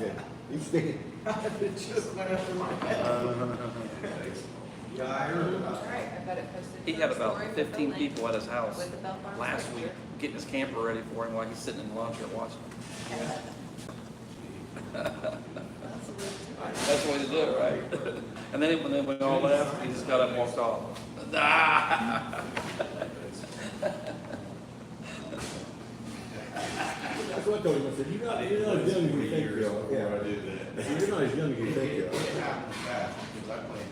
Yeah, he's thinking. It just went over my head. Yeah, I heard about All right, I bet it posted. He had the about story with 15 the link people at his house with the Bell Farms last picture. week, getting his camper ready for him while he's sitting in the lawn chair watching. That's the way to do it, right? And then when we all left, he just got up and walked off. That's what I told him, I said, you're not as young as you think you are. Yeah. I do that. I said, you're not as young as you think you It are. happened fast, because I played,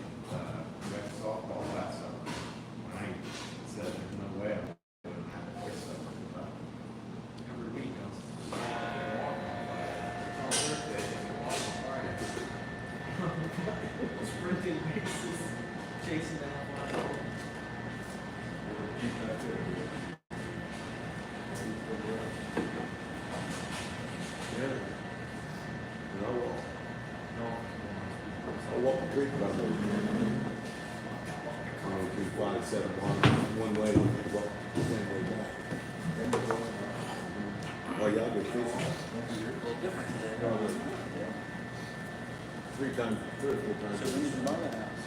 rec softball last summer. When I said, there's no way I'm gonna have to play summer. But every week, I was, on Thursday, and on Friday. Sprinting bases, chasing down one. Yeah. And I walk the creek about there. Between 5 and 7 miles, one way, walk the same way back. Oh, y'all go fishing. Three times, 3 or 4 times. So when did you buy that house?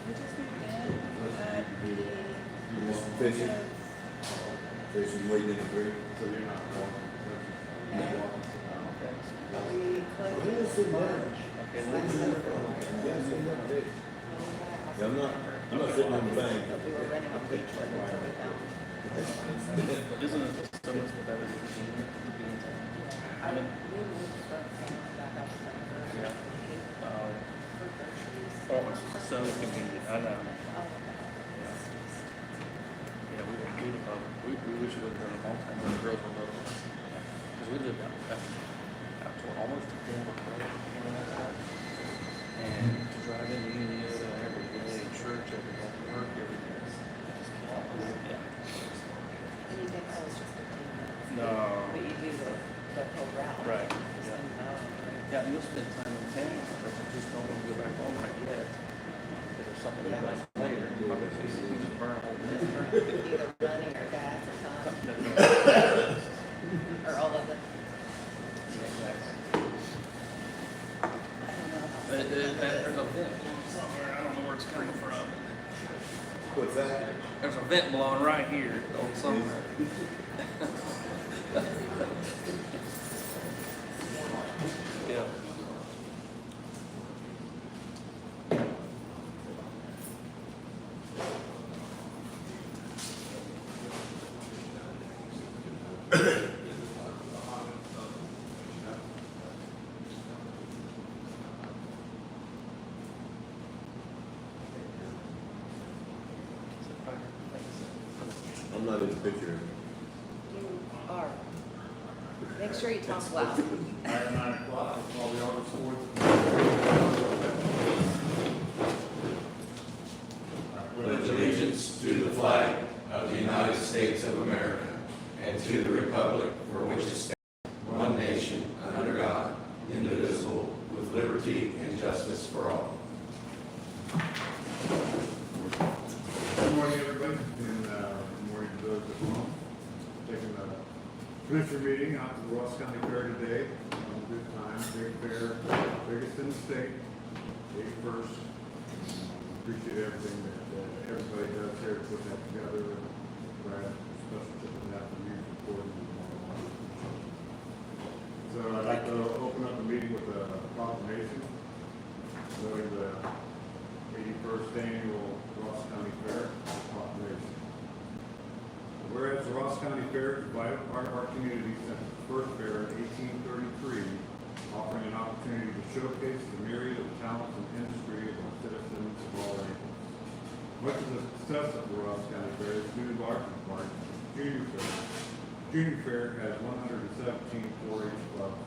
We just moved in, You want fishing? Fishing, waiting in the creek. So you're not walking. but we closed. Well, it's in there. Okay, Yeah, let's it's in that big. Yeah, I'm not sitting on the bank. But we were renting on the beach until we found. Isn't it so much better than being in town? I mean, we moved from back up to Yeah. for groceries. Oh, it's so convenient, I know. Yeah, we wish we would have done it a long time when the girls were little. Because we lived out to almost to Denver, and to drive into Union every day, church every day, work every day. Yeah. And you think, oh, it's just 15 minutes. No. But you do the whole route. Right, Just yeah. an hour. Yeah, and you'll spend time in town, but you just don't want to go back home right yet. Because there's something that happens later. You probably just burn a hole in it. Either money or gas or time, or all of it. I don't know about There's a vent somewhere, I don't know where it's coming from. What's that? There's a vent blowing right here on somewhere. Yeah. I'm not in the picture. You are. Make sure you talk loud. At 9 o'clock, I'll call the August 4th. Pledge allegiance to the flag of the United States of America and to the republic for which it stands, one nation, under God, indivisible, with liberty and justice for all. Good morning, everybody, and good morning to those at home. Taking the commissioner meeting out to the Ross County Fair today. Good time, big fair, biggest in the state, big first. Appreciate everything that everybody does here to put that together. Brad, especially putting that for you, recording. So I'd like to open up the meeting with a proclamation. During the 81st annual Ross County Fair proclamation. Whereas the Ross County Fair is a vital part of our community since its first fair in 1833, offering an opportunity to showcase the myriad of talents and industry of our citizens of all ages. Much of the success of the Ross County Fair is due in large part to the Junior Fair. Junior Fair has 117 4-H clubs,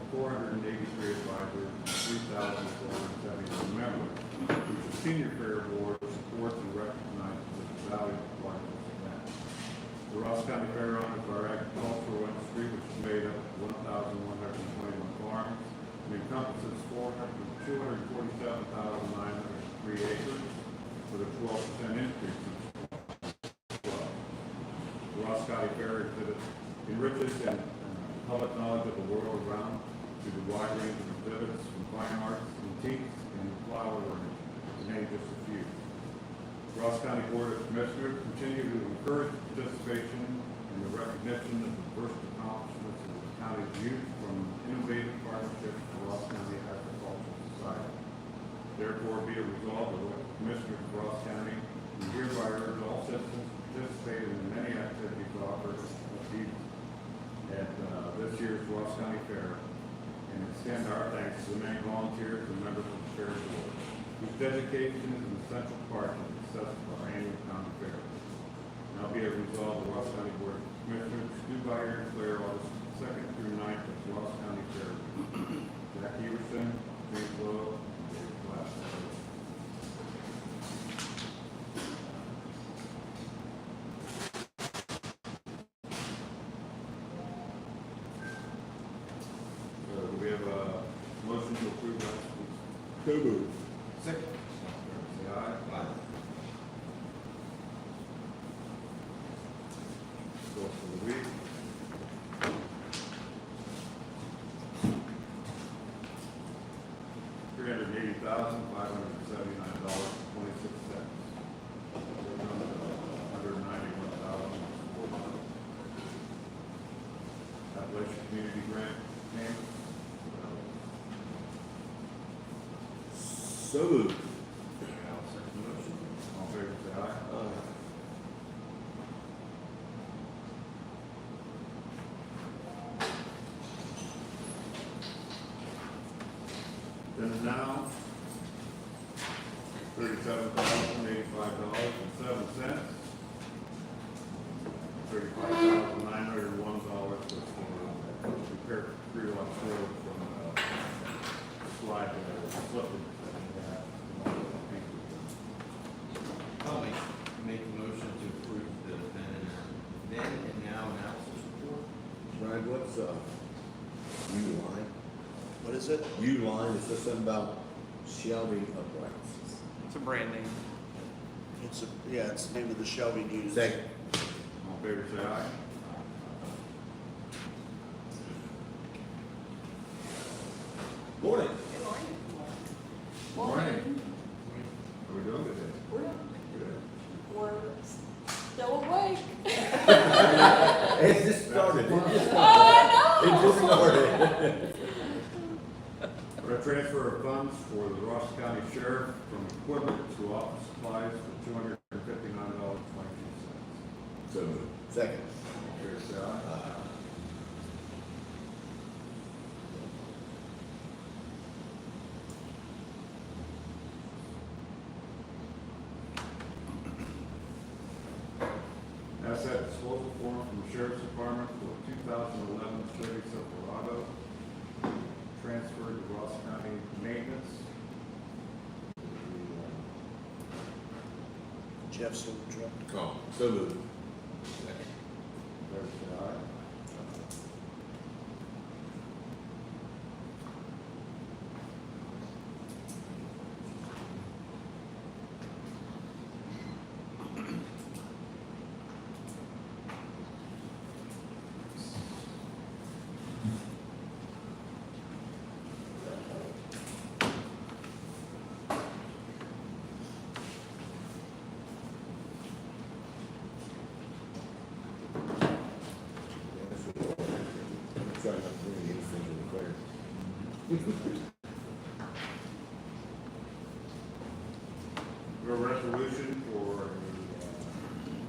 483 advisors, and 3,471 members. The Senior Fair Board supports and recognizes the valuable part of this event. The Ross County Fair honors our agricultural industry, which is made up of 1,121 farms and encompasses 247,903 acres, with a 12% increase in clubs. The Ross County Fair exhibits enriches in public knowledge of the world around to the wide range of exhibits from fine arts, antiques, and flower arrangements, to name just a few. Ross County Board of Commissioners continue to encourage participation in the recognition of the diverse accomplishments of the county's youth from innovative partnerships with the Ross County Agricultural Society. Therefore, be it resolved that the Commissioners of Ross County do hereby urge all citizens to participate in the many activities offered at this year's Ross County Fair, and extend our thanks to the many volunteers and members of the Fair Board, whose dedication is an essential part of the success of our annual county fair. Now be it resolved, the Ross County Board of Commissioners do by and declare August 2nd through 9th as Ross County Fair. Jack Everson, James Lowe, and Dave Glass. Do we have a motion to approve that? So moved. Second. Say aye. Go for the week. $380,579.26. $191,000. Appalachian Community Grant payment. So moved. I'll second the motion. All in favor, say aye. Then and now, $37,085.07. $35,901 for repair three lots road from slide slippage that we had. I'll make a motion to approve the then and now analysis report. Brian, what's, U-line? What is it? U-line, is this something about Shelby uprights? It's a brand name. It's the name of the Shelby News. Second. All in favor, say aye. Morning. Good morning. Morning. How are we doing today? We're still awake. It just started. It just Oh, started. For a transfer of funds for the Ross County Sheriff from equipment to office supplies for $259.22. So moved. Second. All in favor, say aye. Asset disposal form from the Sheriff's Department for 2011 Chevy Silverado, transferred to Ross County Maintenance. Jeff's old truck. Oh, so moved. Fair say aye. Try not to bring anything to the fair. A resolution for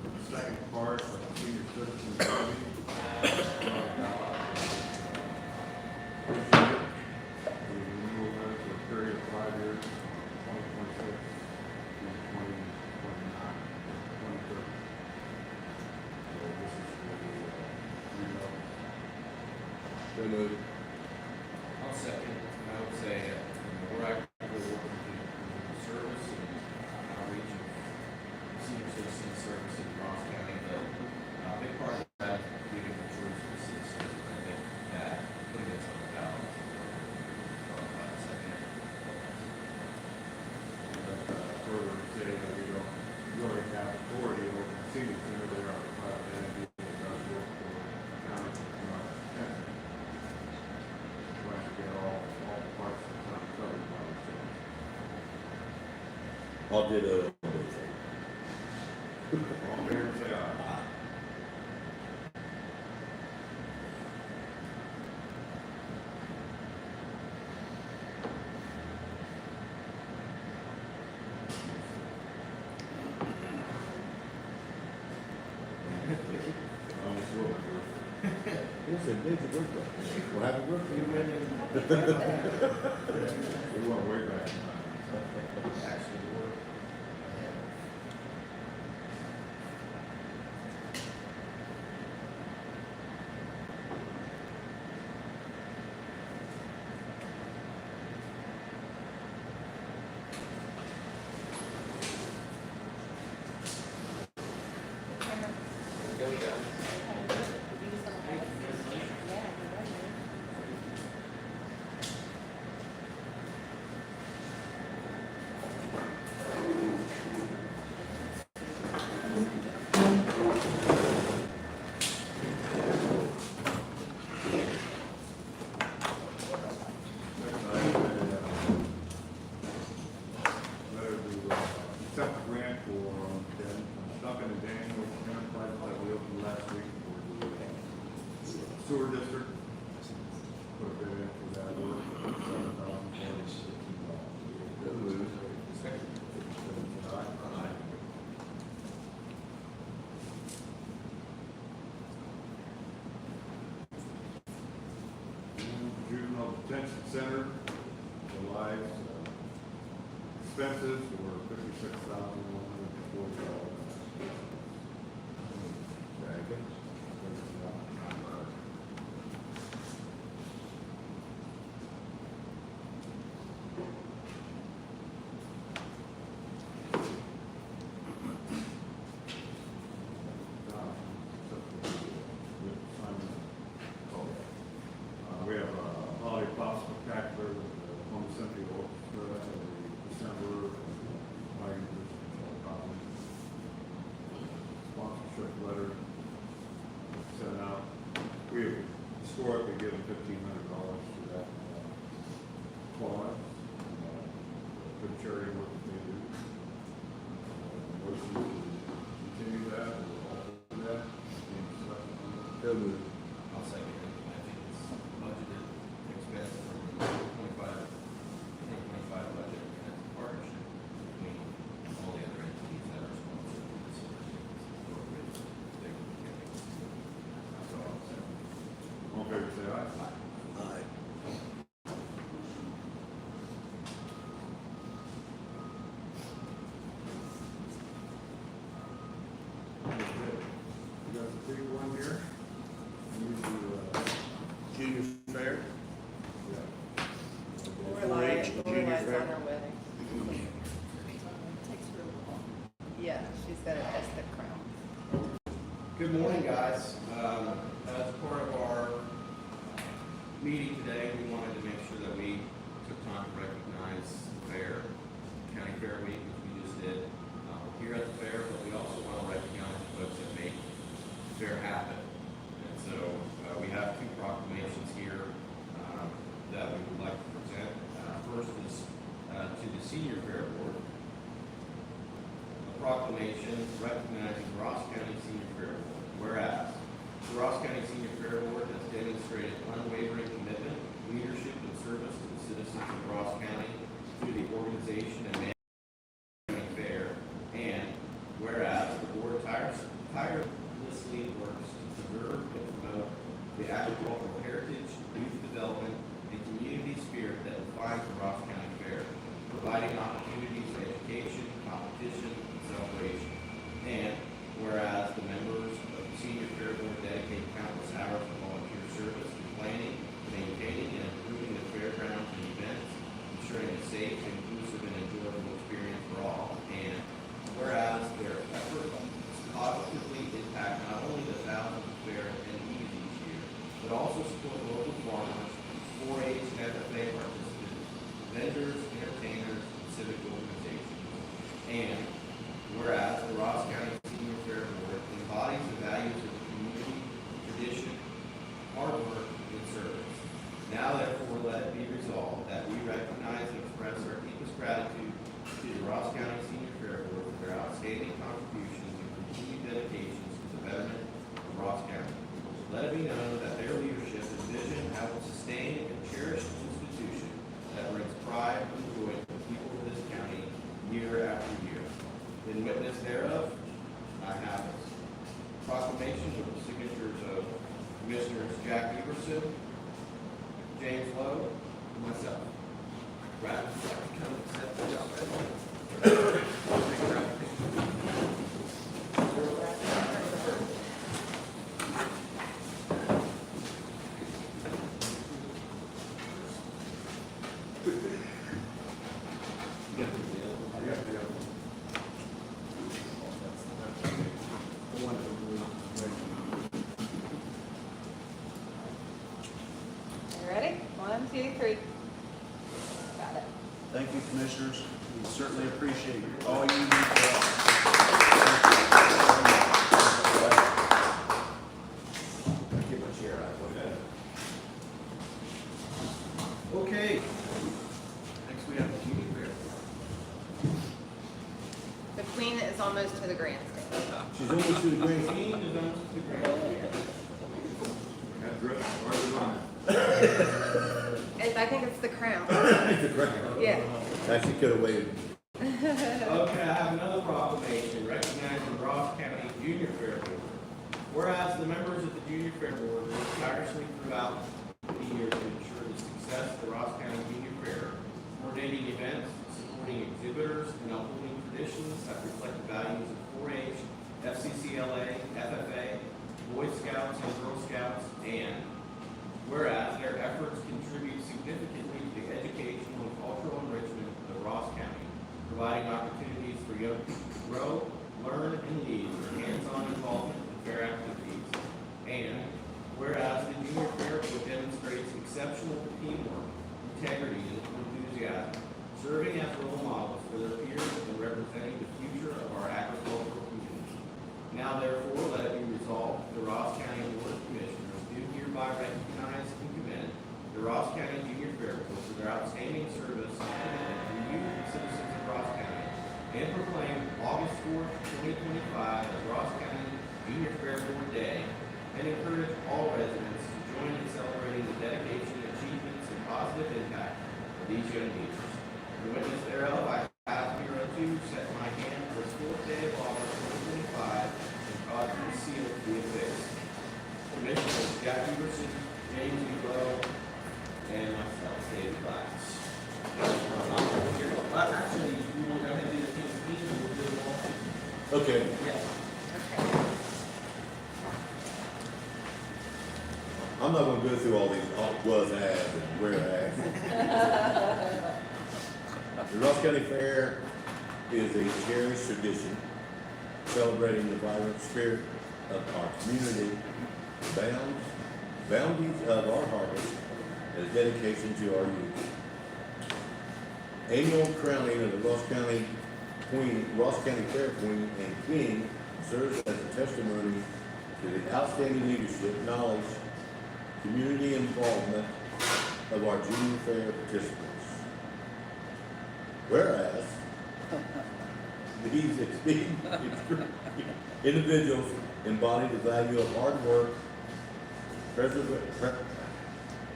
the second part of the senior citizen levy. The renewal limit for a period of 5 years, 2026 to 2029, 2030. So this is for the renewal. So moved. I'll second. I would say, we're actively working to improve the service and outreach of senior citizen service in Ross County. But a big part of that is giving the choice to the citizens. I think that putting this on the ballot. Second. Further say that we don't really have authority over the senior center, they are a private entity that does work for county. Trying to get All did, All in favor, say aye. Almost will. It's a big birthday. Well, happy birthday, man. We went way back. Actually, we're. Go, guys. Next item is, letter to, accept the grant for, Duncan and Daniel Enterprises that we opened last week for the sewer district. Put a bid in for that, $7,040. Aye. Juvenile Detention Center, July's expenses were $56,140. We have a holiday pop spectacular with the Home Century Orchestra every December. Sponsorship letter sent out. We have historically given $1,500 to that cause. Good charity work that they do. Motion to continue that or alter that. Any discussion on that? So moved. I'll second it. I think it's budgeted expense for the 2025 budget, and it's a partnership between all the other entities that are sponsored with this organization. That's all I'll say. All in favor, say aye. Aye. You got the big one here. You do, Junior fair. yeah. Lorelai's 4-H junior on fair. her wedding. Yeah, she's got a test at Crown. Good morning, guys. As part of our meeting today, we wanted to make sure that we took time to recognize the fair, County Fair Week, which we just did here at the fair, but we also want to recognize the folks that make the fair happen. And so we have two proclamations here that we would like to present. First is to the Senior Fair Board. A proclamation recognizing Ross County Senior Fair Board. Whereas the Ross County Senior Fair Board has demonstrated unwavering commitment, leadership, and service to the citizens of Ross County through the organization and management of the county fair. And whereas the board tirelessly works to preserve and promote the agricultural heritage, youth development, and community spirit that defines the Ross County Fair, providing opportunities for education, competition, and celebration. And whereas the members of the Senior Fair Board dedicate countless hours of volunteer service to planning, maintaining, and improving the fairgrounds and events, ensuring a safe, inclusive, and enjoyable experience for all. And whereas their efforts positively impact not only the thousands of fair attendees each year, but also support local farmers, 4-H and FFA participants, vendors, entertainers, and civic organizations. And whereas the Ross County Senior Fair Board embodies the values of the community, tradition, hard work, and service. Now therefore let it be resolved that we recognize and express our deepest gratitude to the Ross County Senior Fair Board for their outstanding contributions and continued dedications to the betterment of Ross County. Let it be known that their leadership and vision have sustained and cherished an institution that brings pride and joy to the people of this county year after year. In witness thereof, I have a proclamation with the signatures of Commissioners Jack Everson, James Lowe, and myself. Brad, would you like to come accept the job? You ready? 1, 2, 3. Got it. Thank you, commissioners. We certainly appreciate all you do for us. Get my chair out. Okay. Next we have the Junior Fair. The queen is almost to the grandstand. She's almost to the grand. Queen is on to the grand. That's great. Where's the line? I think it's the crown. It's a crown. Yeah. Actually could have waited. Okay, I have another proclamation recognizing the Ross County Junior Fair Board. Whereas the members of the Junior Fair Board work tirelessly throughout the year to ensure the success of the Ross County Junior Fair, coordinating events, supporting exhibitors, and upholding traditions that reflect the values of 4-H, FCCLA, FFA, Boy Scouts and Girl Scouts, and whereas their efforts contribute significantly to the educational and cultural enrichment of Ross County, providing opportunities for young people to grow, learn, and lead through hands-on involvement in fair activities. And whereas the Junior Fair Board demonstrates exceptional teamwork, integrity, and enthusiasm, serving as role models for their peers and representing the future of our agricultural community. Now therefore, let it be resolved, the Ross County Board of Commissioners do hereby recognize and commend the Ross County Junior Fair Board for their outstanding service and commitment to the youth and citizens of Ross County, and proclaim August 4th, 2025 as Ross County Junior Fair Board Day, and encourage all residents to join in celebrating the dedication, achievements, and positive impact of these young leaders. In witness thereof, I have hereunto set my hand for this 4th day of August 2025 and cause the seal to be affixed. Commissioners Jack Everson, James E. Lowe, and myself, David Glass. Actually, we will go ahead and do the King's Speech, and we'll do it all. Okay. Yes. Okay. I'm not gonna go through all these was has and where has. The Ross County Fair is a cherished tradition celebrating the vibrant spirit of our community, bounties of our harvest, and a dedication to our youth. Annual crowning of the Ross County Fair Queen and King serves as a testimony to the outstanding leadership, knowledge, community involvement of our junior fair participants. Whereas these individuals embody the value of hard work,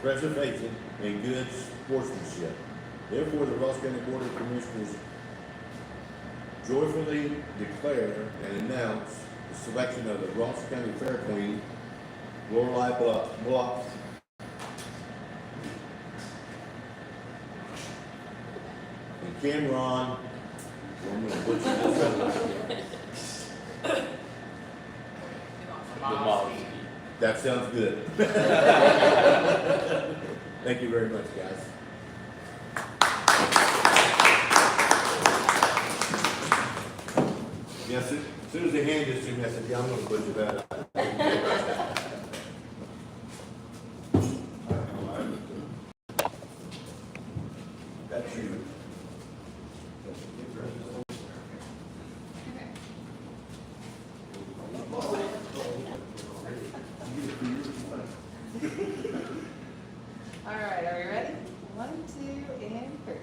preservation, and good sportsmanship. Therefore, the Ross County Board of Commissioners joyfully declare and announce the selection of the Ross County Fair Queen, Lorelei Block, and Cameron, I'm gonna butcher this up. That sounds good. Thank you very much, guys. Yes, as soon as they hand this to me, I said, yeah, I'm gonna butcher that up. That's you. All right, are we ready? 1, 2, and 3.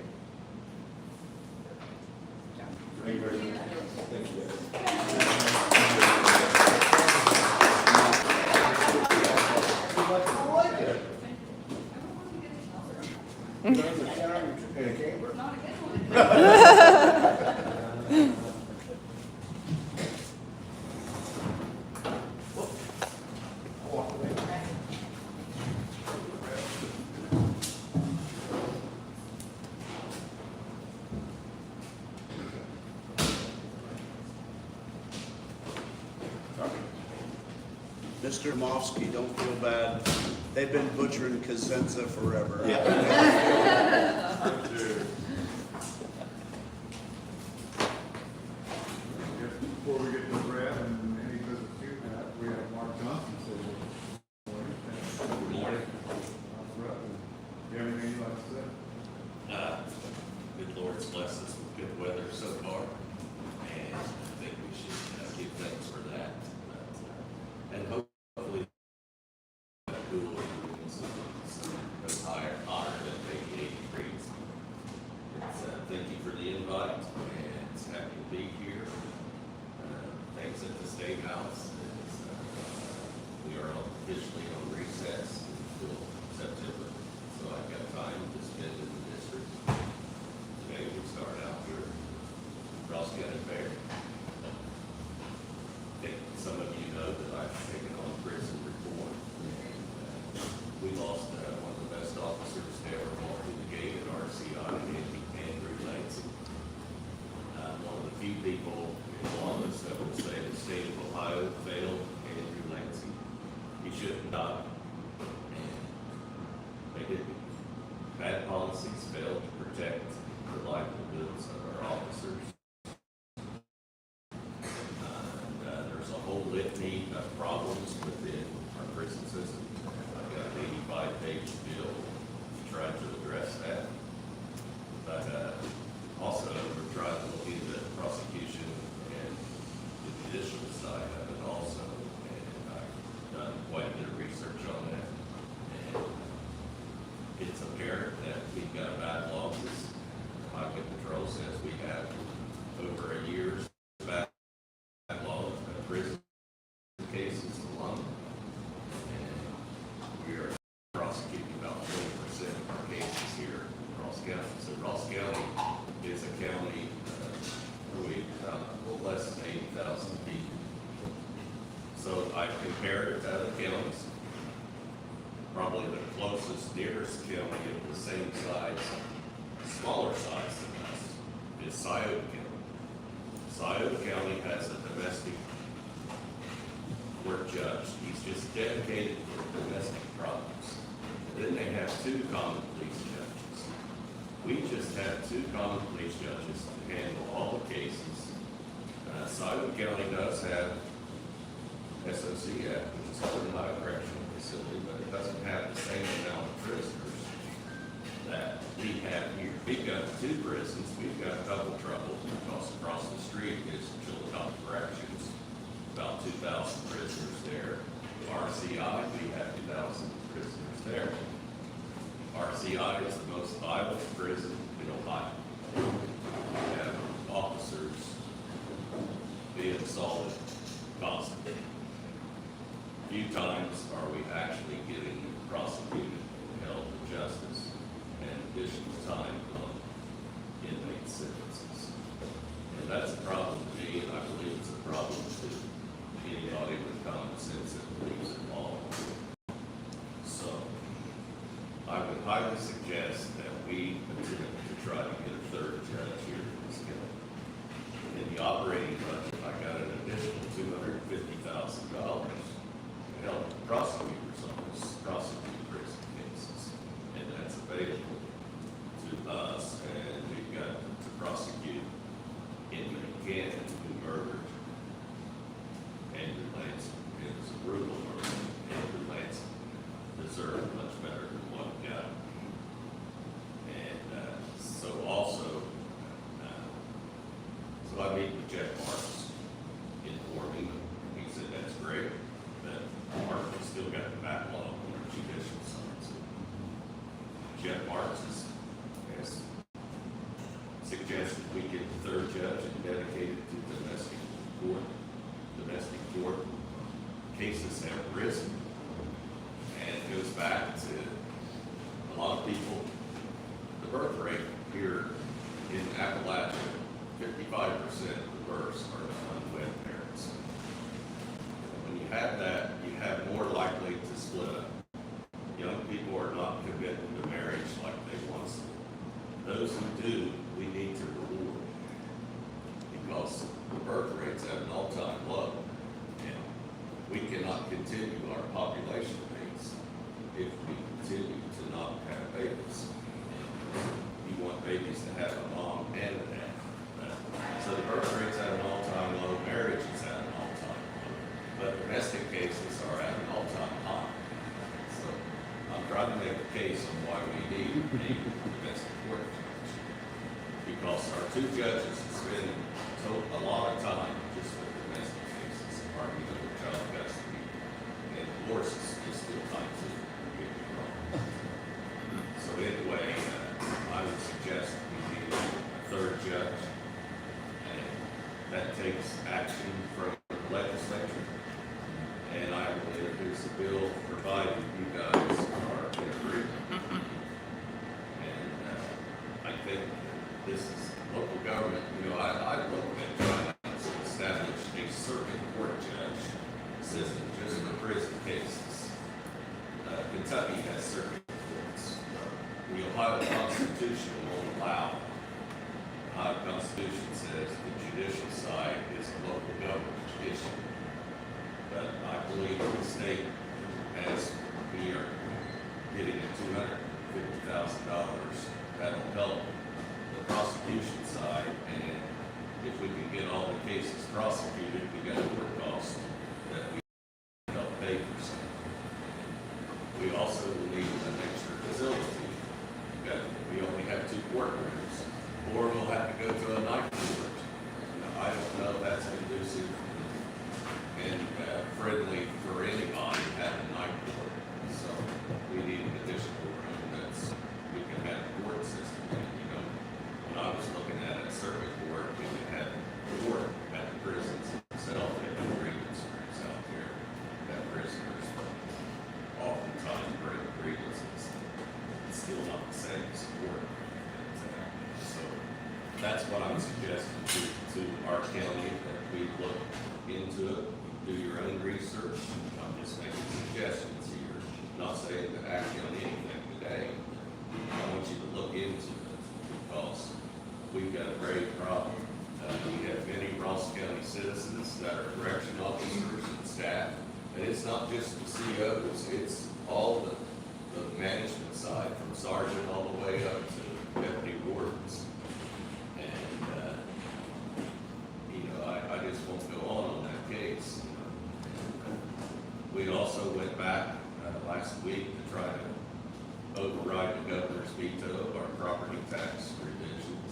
Does it count in Cambridge? Not a good one. Mr. Mofsky, don't feel bad. They've been butchering Cosenza forever. Before we get to Brad and any business you have, we have Mark Johnson sitting with us. Good morning. Brad, you have anything you'd like to say? Good Lord's blessed us with good weather so far, and I think we should give thanks for that. And hopefully, cool goes higher, hotter than 88 degrees. Thank you for the invite, and it's happy to be here. Thanks at the State House. We are officially on recess until September, so I've got time to spend in the district. Today we start out here at Ross County Fair. I think some of you know that I've taken on prison reform. We lost one of the best officers to ever walk through the gate at RCI, Andrew Lansing. One of the few people in Columbus that would say the state of Ohio failed Andrew Lansing. He shouldn't die. And they didn't. Bad policies failed to protect the livelihoods of our officers. There's a whole litany of problems within our prison system. I've got an 85-page bill to try to address that. But also, we're trying to look into the prosecution and the judicial side of it also. And I've done quite a bit of research on that. And it's apparent that we've got a backlog, as Highway Patrol says we have over a year's backlog of prison cases alone. And we are prosecuting about 20% of our cases here in Ross County. So Ross County is a county where we less than 80,000 people. So I compared it to other counties. Probably the closest, nearest county of the same size, smaller size than us, is Scioto County. Scioto County has a domestic court judge. He's just dedicated to domestic problems. And then they have two common police judges. We just have two common police judges to handle all the cases. Scioto County does have SOCF, which is Southern Ohio Correctional Facility, but it doesn't have the same amount of prisoners that we have here. We've got two prisons. We've got double trouble because across the street is Chillicothe Corrections, about 2,000 prisoners there. RCI, we have 2,000 prisoners there. RCI is the most violent prison in Ohio. We have officers being assaulted constantly. Few times are we actually getting prosecuted and held to justice and additional time on inmate sentences. And that's a problem to me, and I believe it's a problem to anybody with common sense that believes in law. So I would highly suggest that we attempt to try to get a third judge here in this county. In the operating budget, I got an additional $250,000 to help prosecutors on this, prosecute prison cases. And that's available to us, and we've got to prosecute inmate Gannon, who murdered Andrew Lansing. It was a brutal murder. Andrew Lansing deserved much better than what he got. And so also, so I meet with Jeff Marks in Ormond. He said that's great, but Mark has still got the backlog on our judicial side. So Jeff Marks has suggested we get the third judge and dedicate it to domestic court. Domestic court cases have risen, and it goes back to a lot of people birth rate here in Appalachia, 55% of the births are unwed parents. When you have that, you have more likely to split up. Young people are not committed to marriage like they once were. Those who do, we need to reward, because the birth rate's at an all-time low. And we cannot continue our population rates if we continue to not have babies. You want babies to have a mom and a dad. So the birth rate's at an all-time low, marriage is at an all-time low, but domestic cases are at an all-time high. So I'm trying to make a case on why we need a domestic court judge. Because our two judges spend a lot of time just with domestic cases, arguing over child custody, and divorce is still time to get it wrong. So anyway, I would suggest we need a third judge, and that takes action from the legislature. And I will introduce a bill provided you guys are in agreement. And I think this is local government. You know, I look at trying to establish a circuit court judge system just for prison cases. Kentucky has circuit courts. The Ohio Constitution won't allow. The Ohio Constitution says the judicial side is a local government issue. But I believe the state, as we are getting a $250,000, that'll help the prosecution side. And if we can get all the cases prosecuted, we got court costs that we can help pay for some. We also will need an extra facility. We only have 2 courtrooms, or we'll have to go to a night court. Now, I don't know if that's conducive and friendly for anybody having a night court. So we need an additional room that's, we can have a court system. And, you know, when I was looking at a circuit court, we could have court at the prisons itself. They have grievance rooms out there that prisoners oftentimes bring grievances. It's still not the same as court. So that's what I'm suggesting to our county, that we look into it, do your own research. I'm just making suggestions here, not saying to act on anything today. I want you to look into it, because we've got a grave problem. We have many Ross County citizens that are correction officers and staff, and it's not just the COs, it's all the management side, from sergeant all the way up to deputy wardens. And, you know, I just won't go on that case. We also went back last week to try to override the governor's veto of our property tax revisions.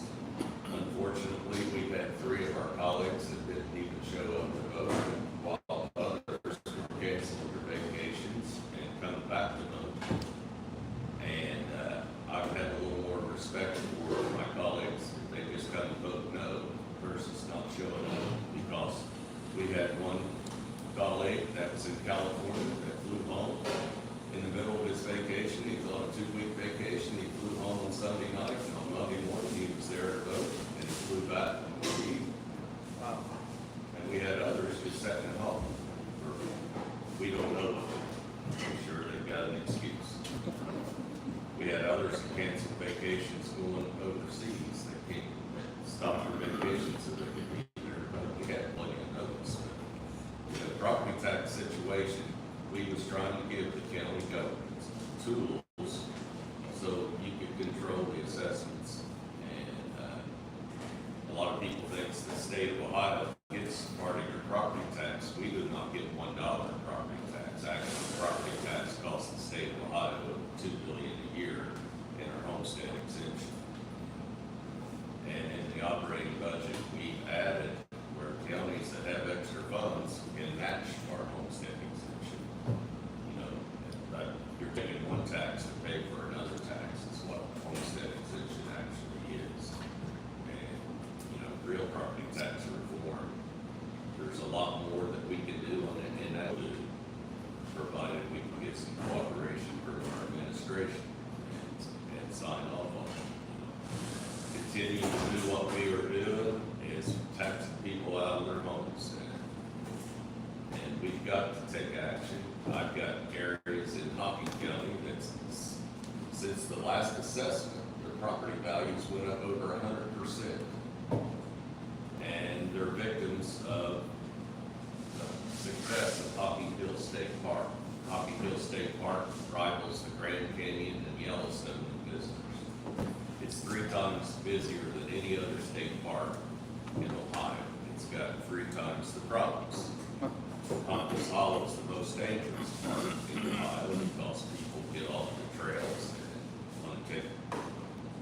Unfortunately, we had 3 of our colleagues that didn't even show up to vote, while others canceled their vacations and come back to vote. And I've had a little more respect for my colleagues if they just come and vote no versus not showing up, because we had one colleague that was in California that flew home in the middle of his vacation. He was on a 2-week vacation. He flew home on Sunday night, and on Monday morning he was there to vote, and he flew back on Monday evening. Wow. And we had others just sitting at home. We don't know what I'm sure they've got an excuse. We had others that canceled vacations going overseas. They can't stop their vacations so they could be there, but we had plenty of notice. But the property tax situation, we was trying to give the county government tools so you could control the assessments. And a lot of people think the state of Ohio gets part of your property tax. We do not get $1 in property tax. Actually, property tax costs the state of Ohio $2 billion a year in our homestead exemption. And in the operating budget, we added where counties that have extra funds can match our homestead exemption. You know, that you're taking one tax to pay for another tax is what homestead exemption actually is. And, you know, real property tax reform continue to do what we were doing, is taxing people out of their homes. And we've got to take action. I've got areas in Hocking County that's, since the last assessment, their property values went up over 100%. And they're victims of the success of Hocking Hill State Park. Hocking Hill State Park rivals the Grand Canyon and Yellowstone in visitors. It's 3 times busier than any other state park in Ohio. It's got 3 times the problems. Pontus Hollow is the most dangerous part in Ohio because people get off the trails and want to take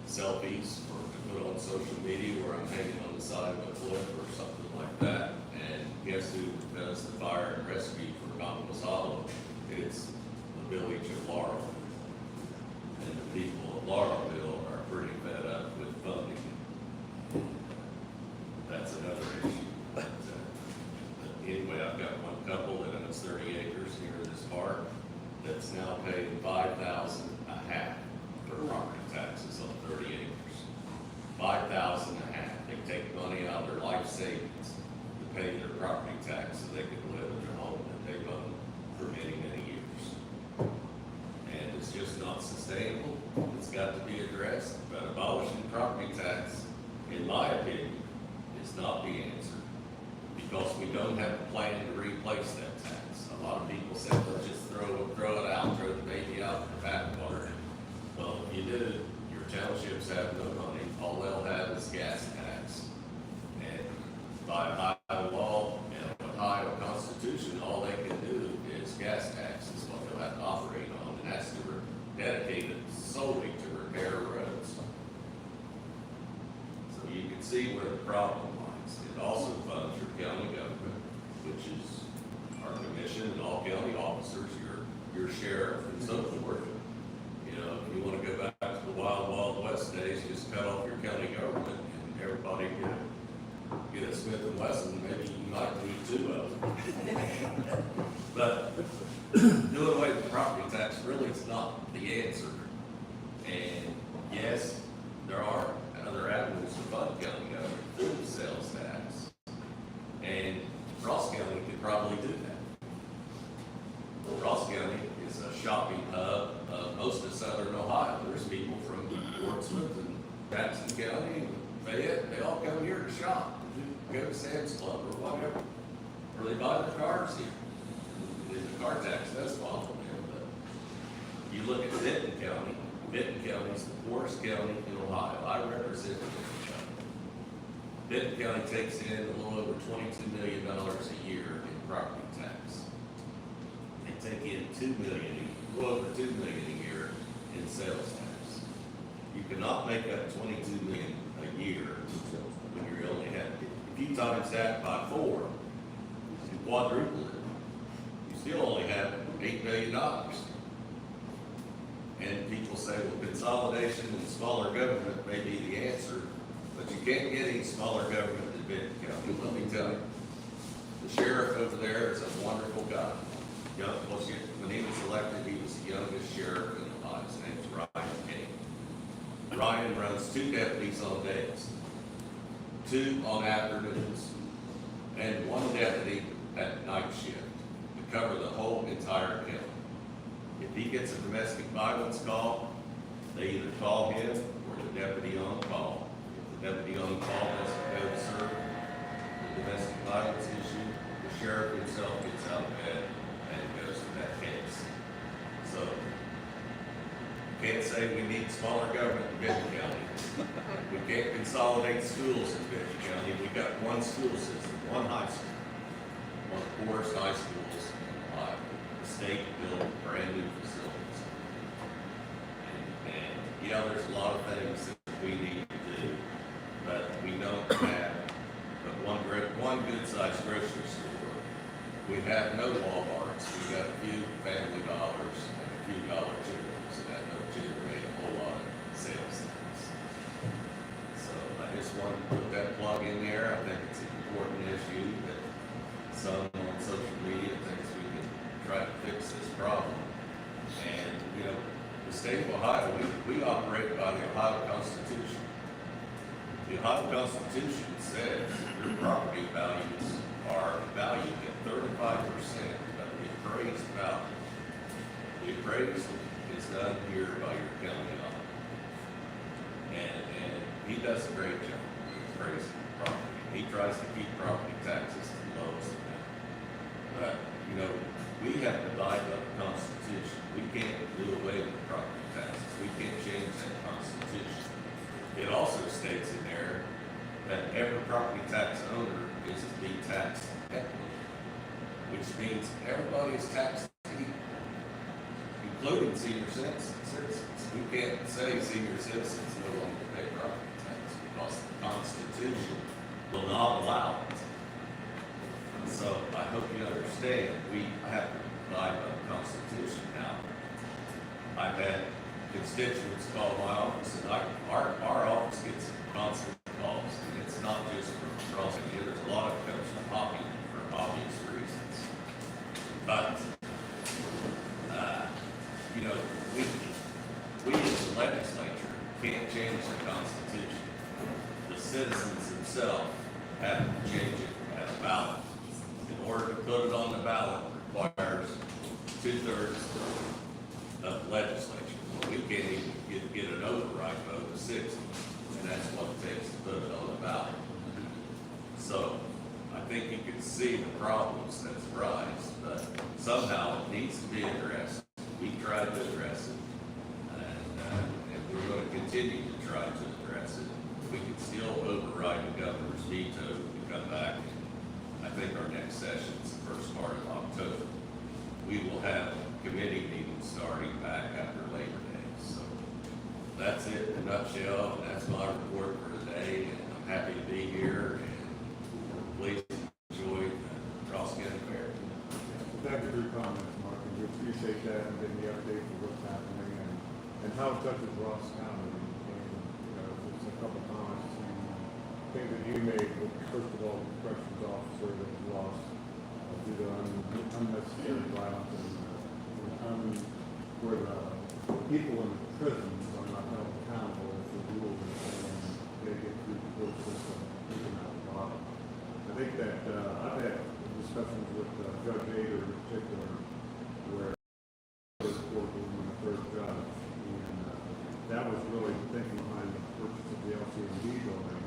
selfies or to put on social media where I'm hanging on the side of a cliff or something like that. And guess who does the fire and rescue for Pontus Hollow? It's the village of Laurel. And the people of Laurelville are pretty fed up with funding. That's another issue. But anyway, I've got one couple that owns 30 acres near this park that's now paying $5,000 a half for property taxes on 30 acres. $5,000 a half. They take money out of their life savings to pay their property tax so they can live in their home that they've owned for many, many years. And it's just not sustainable. It's got to be addressed. But abolishing property tax, in my opinion, is not the answer, because we don't have a plan to replace that tax. A lot of people say, let's just throw it out, throw the baby out with the bathwater. Well, if you do, your townships have no money. All they'll have is gas tax. And by Ohio law and Ohio Constitution, all they can do is gas tax is what they'll have to operate on, and that's dedicated solely to repair roads. So you can see where the problem lies. It also funds your county government, which is our commission and all county officers, your sheriff and so forth. You know, if you want to go back to the wild, wild west days, just cut off your county government and everybody get a Smith and Wesson. Maybe you might need 2 of them. But doing away with property tax really is not the answer. And yes, there are other avenues to fund county government through the sales tax. And Ross County could probably do that. Well, Ross County is a shopping hub of most of southern Ohio. There's people from Portsmouth and Jackson County and Fayette, they all come here to shop, go to Sam's Club or whatever. Or they buy their cars here. And the car tax does follow them. But you look at Benton County. Benton County is the poorest county in Ohio. I represent Benton County. Benton County takes in a little over $22 million a year in property tax. They take in a little over $2 million a year in sales tax. You cannot make up $22 million a year when you only have, if you times that by 4 and quadruple it, you still only have $8 million. And people say, well, consolidation and smaller government may be the answer, but you can't get any smaller government than Benton County. Let me tell you, the sheriff over there is a wonderful guy. When he was elected, he was the youngest sheriff in Ohio. His name's Ryan King. Ryan runs 2 deputies on days, 2 on afternoons, and 1 deputy at night shift to cover the whole entire county. If he gets a domestic violence call, they either call him or the deputy on call. If the deputy on call doesn't go to serve the domestic violence issue, the sheriff himself gets out of bed and goes to that case. So, can't say we need smaller government in Benton County. We can't consolidate schools in Benton County. We've got 1 school system, 1 high school, one of the poorest high schools in Ohio. The state built brand new facilities. And yeah, there's a lot of things that we need to do, but we don't have but one good-sized grocery store. We have no Walmarts. We've got a few Family Dollars and a few Dollar Generals, and that don't generate a whole lot of sales tax. So I just wanted to put that plug in there. I think it's an important issue that some on social media thinks we can try to fix this problem. And, you know, the state of Ohio, we operate by the Ohio Constitution. The Ohio Constitution says your property values are valued at 35% of the appraised value. The appraisal is done here by your county auditor. And he does a great job of appraising property. He tries to keep property taxes to the lowest amount. But, you know, we have to abide by the Constitution. We can't do away with property taxes. We can't change that Constitution. It also states in there that every property tax owner is to be taxed equitably, which means everybody is taxed equally, including senior citizens. We can't say senior citizens no longer pay property tax because the Constitution will not allow it. And so I hope you understand, we have to abide by the Constitution now. I've had constituents call my office, and our office gets constant calls, and it's not just from Ross County. There's a lot of it comes from hobby for obvious reasons. But you know, we as the legislature can't change the Constitution. The citizens themselves have to change it at a ballot. In order to put it on the ballot requires 2/3 of the legislature. We can't even get an override vote of 60, and that's what it takes to put it on the ballot. So I think you can see the problems that's arise, but somehow it needs to be addressed. We tried to address it, and we're going to continue to try to address it. We can still override the governor's veto if we come back. I think our next session is the first part of October. We will have committee meetings starting back after Labor Day. So that's it in a nutshell. That's my report for today. And I'm happy to be here, and please enjoy the Ross County Fair. Thank you for your comments, Mark, and we appreciate that and getting the update for what's happening and how it touches Ross County. And, you know, just a couple comments and things that you made. First of all, the corrections officer that was lost due to unnecessary violence and where the people in the prisons are not held accountable as the rules and they get through the court system, even out the bottom. I think that I've had discussions with Judge Ader in particular, where the third courtroom and the third judge, and that was really the thinking behind the purchase of the LCMD building,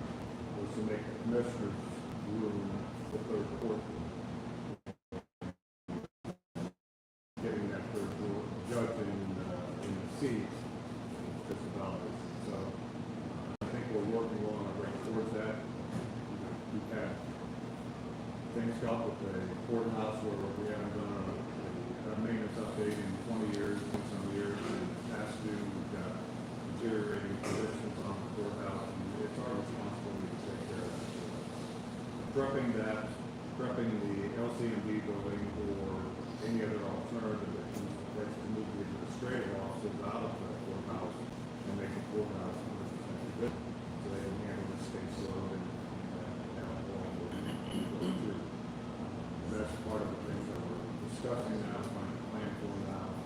was to make the commissioner's room the third courtroom. Getting that third judge in the seats just about it. So I think we're working along our way towards that. We've had things come up with the courthouse where we haven't done a maintenance update in 20 years, in some years, and past due, we've got deteriorating conditions on the courthouse, and it's our responsibility to take care of that. Prepping the LCMD building or any other alternative that's to move the administrative offices out of the courthouse and make the courthouse 100% good, so they can handle the state load and all through. That's part of the things that we're discussing now, trying to plan for now,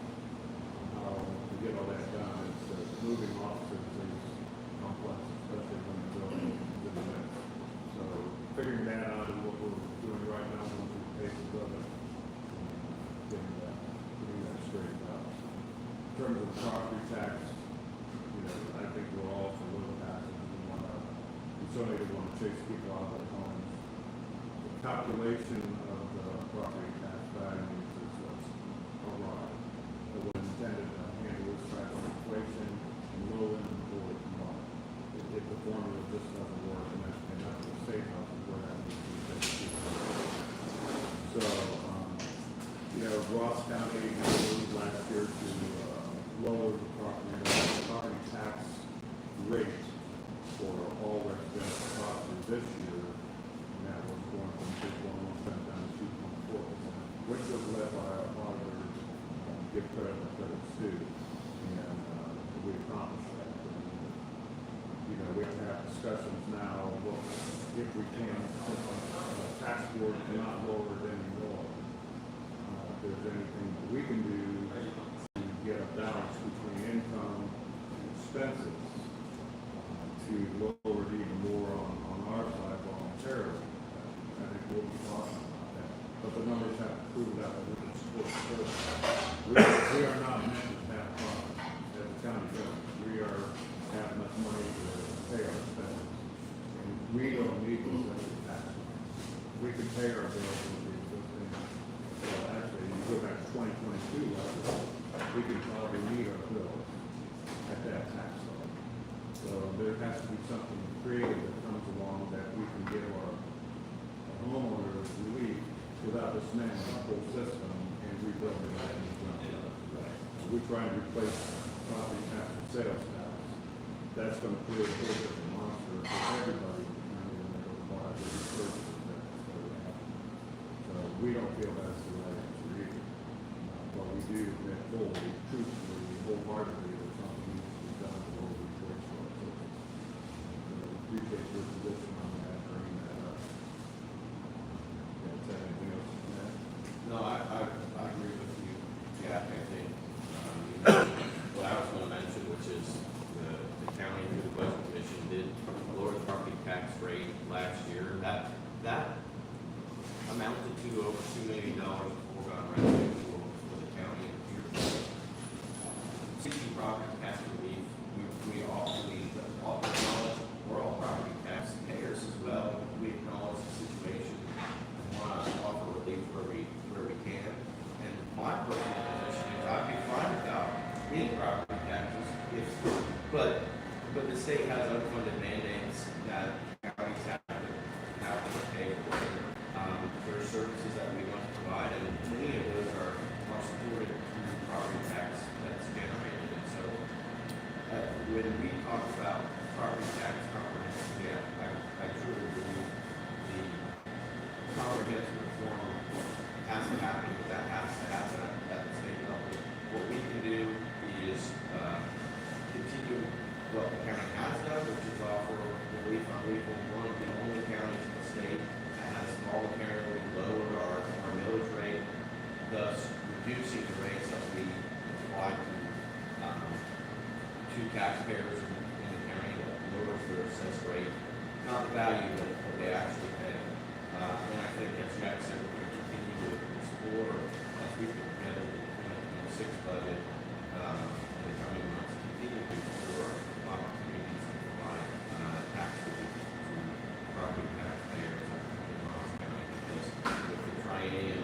how to get all that done. It's moving offices is complex, especially when the building is in the mix. So figuring that out is what we're doing right now, when we take the building, getting that straightened out. In terms of property tax, you know, I think we're all for low taxes. We certainly don't want to chase people out of their homes. The calculation of the property tax value is what's awry. It was intended to handle this type of inflation and low inventory combined. If the formula just doesn't work, and that's the state house is where that needs to be. So, you know, Ross County moved last year to lower the property tax rate for all residential property this year, and that was going from 2.1% down to 2.4%, which was led by our auditors, give credit where credit's due, and we accomplished that. You know, we have to have discussions now, well, if we can, the tax board cannot lower it anymore. If there's anything that we can do to get a balance between income and expenses, to lower it even more the numbers have to prove that we can support the service. We are not meant to have funds as a county government. We have enough money to pay our expenses. And we don't need those extra taxes. We can pay our bills with the existing, well, actually, you go back to 2022, we can probably meet our bills at that tax level. So there has to be something creative that comes along that we can give our homeowners relief without dismantling the whole system and rebuilding it. We try and replace property tax and sales tax. That's going to create a whole different monster for everybody when they go buy the services that they have. So we don't feel that's the right answer either. But we do admit fully, truthfully, wholeheartedly that something needs to be done to replace our system. So we appreciate your position on that, bringing that up. Is there anything else on that? No, I agree with you, Jack. I think, what I was gonna mention, which is the county through the budget commission did lower the property tax rate last year. That amounted to over $2 million of foregone revenue for the county in the future. Seeking property tax relief, we acknowledge we're all property tax payers as well. We acknowledge the situation and want to offer relief where we can. And my personal position is I'd be fine without any property taxes but the state has unfunded mandates that counties have to pay for. There are services that we want to provide, and many of those are supported through property tax that's generated. And so when we talk about property tax comprehensive, I truly believe the comprehensive reform has to happen, but that has to happen at the state level. What we can do is continue what the county has done, which is offer relief on lethal. One of the only counties in the state that has voluntarily lowered our millage rate, thus reducing the rates that we apply to taxpayers in the county that lowers their assessed rate, not the value that they actually pay. And I think as Jack said, we're going to continue to explore as we put together the 2026 budget in the coming months, continue to explore opportunities to provide tax relief to property taxpayers in Ross County. Because with the triennium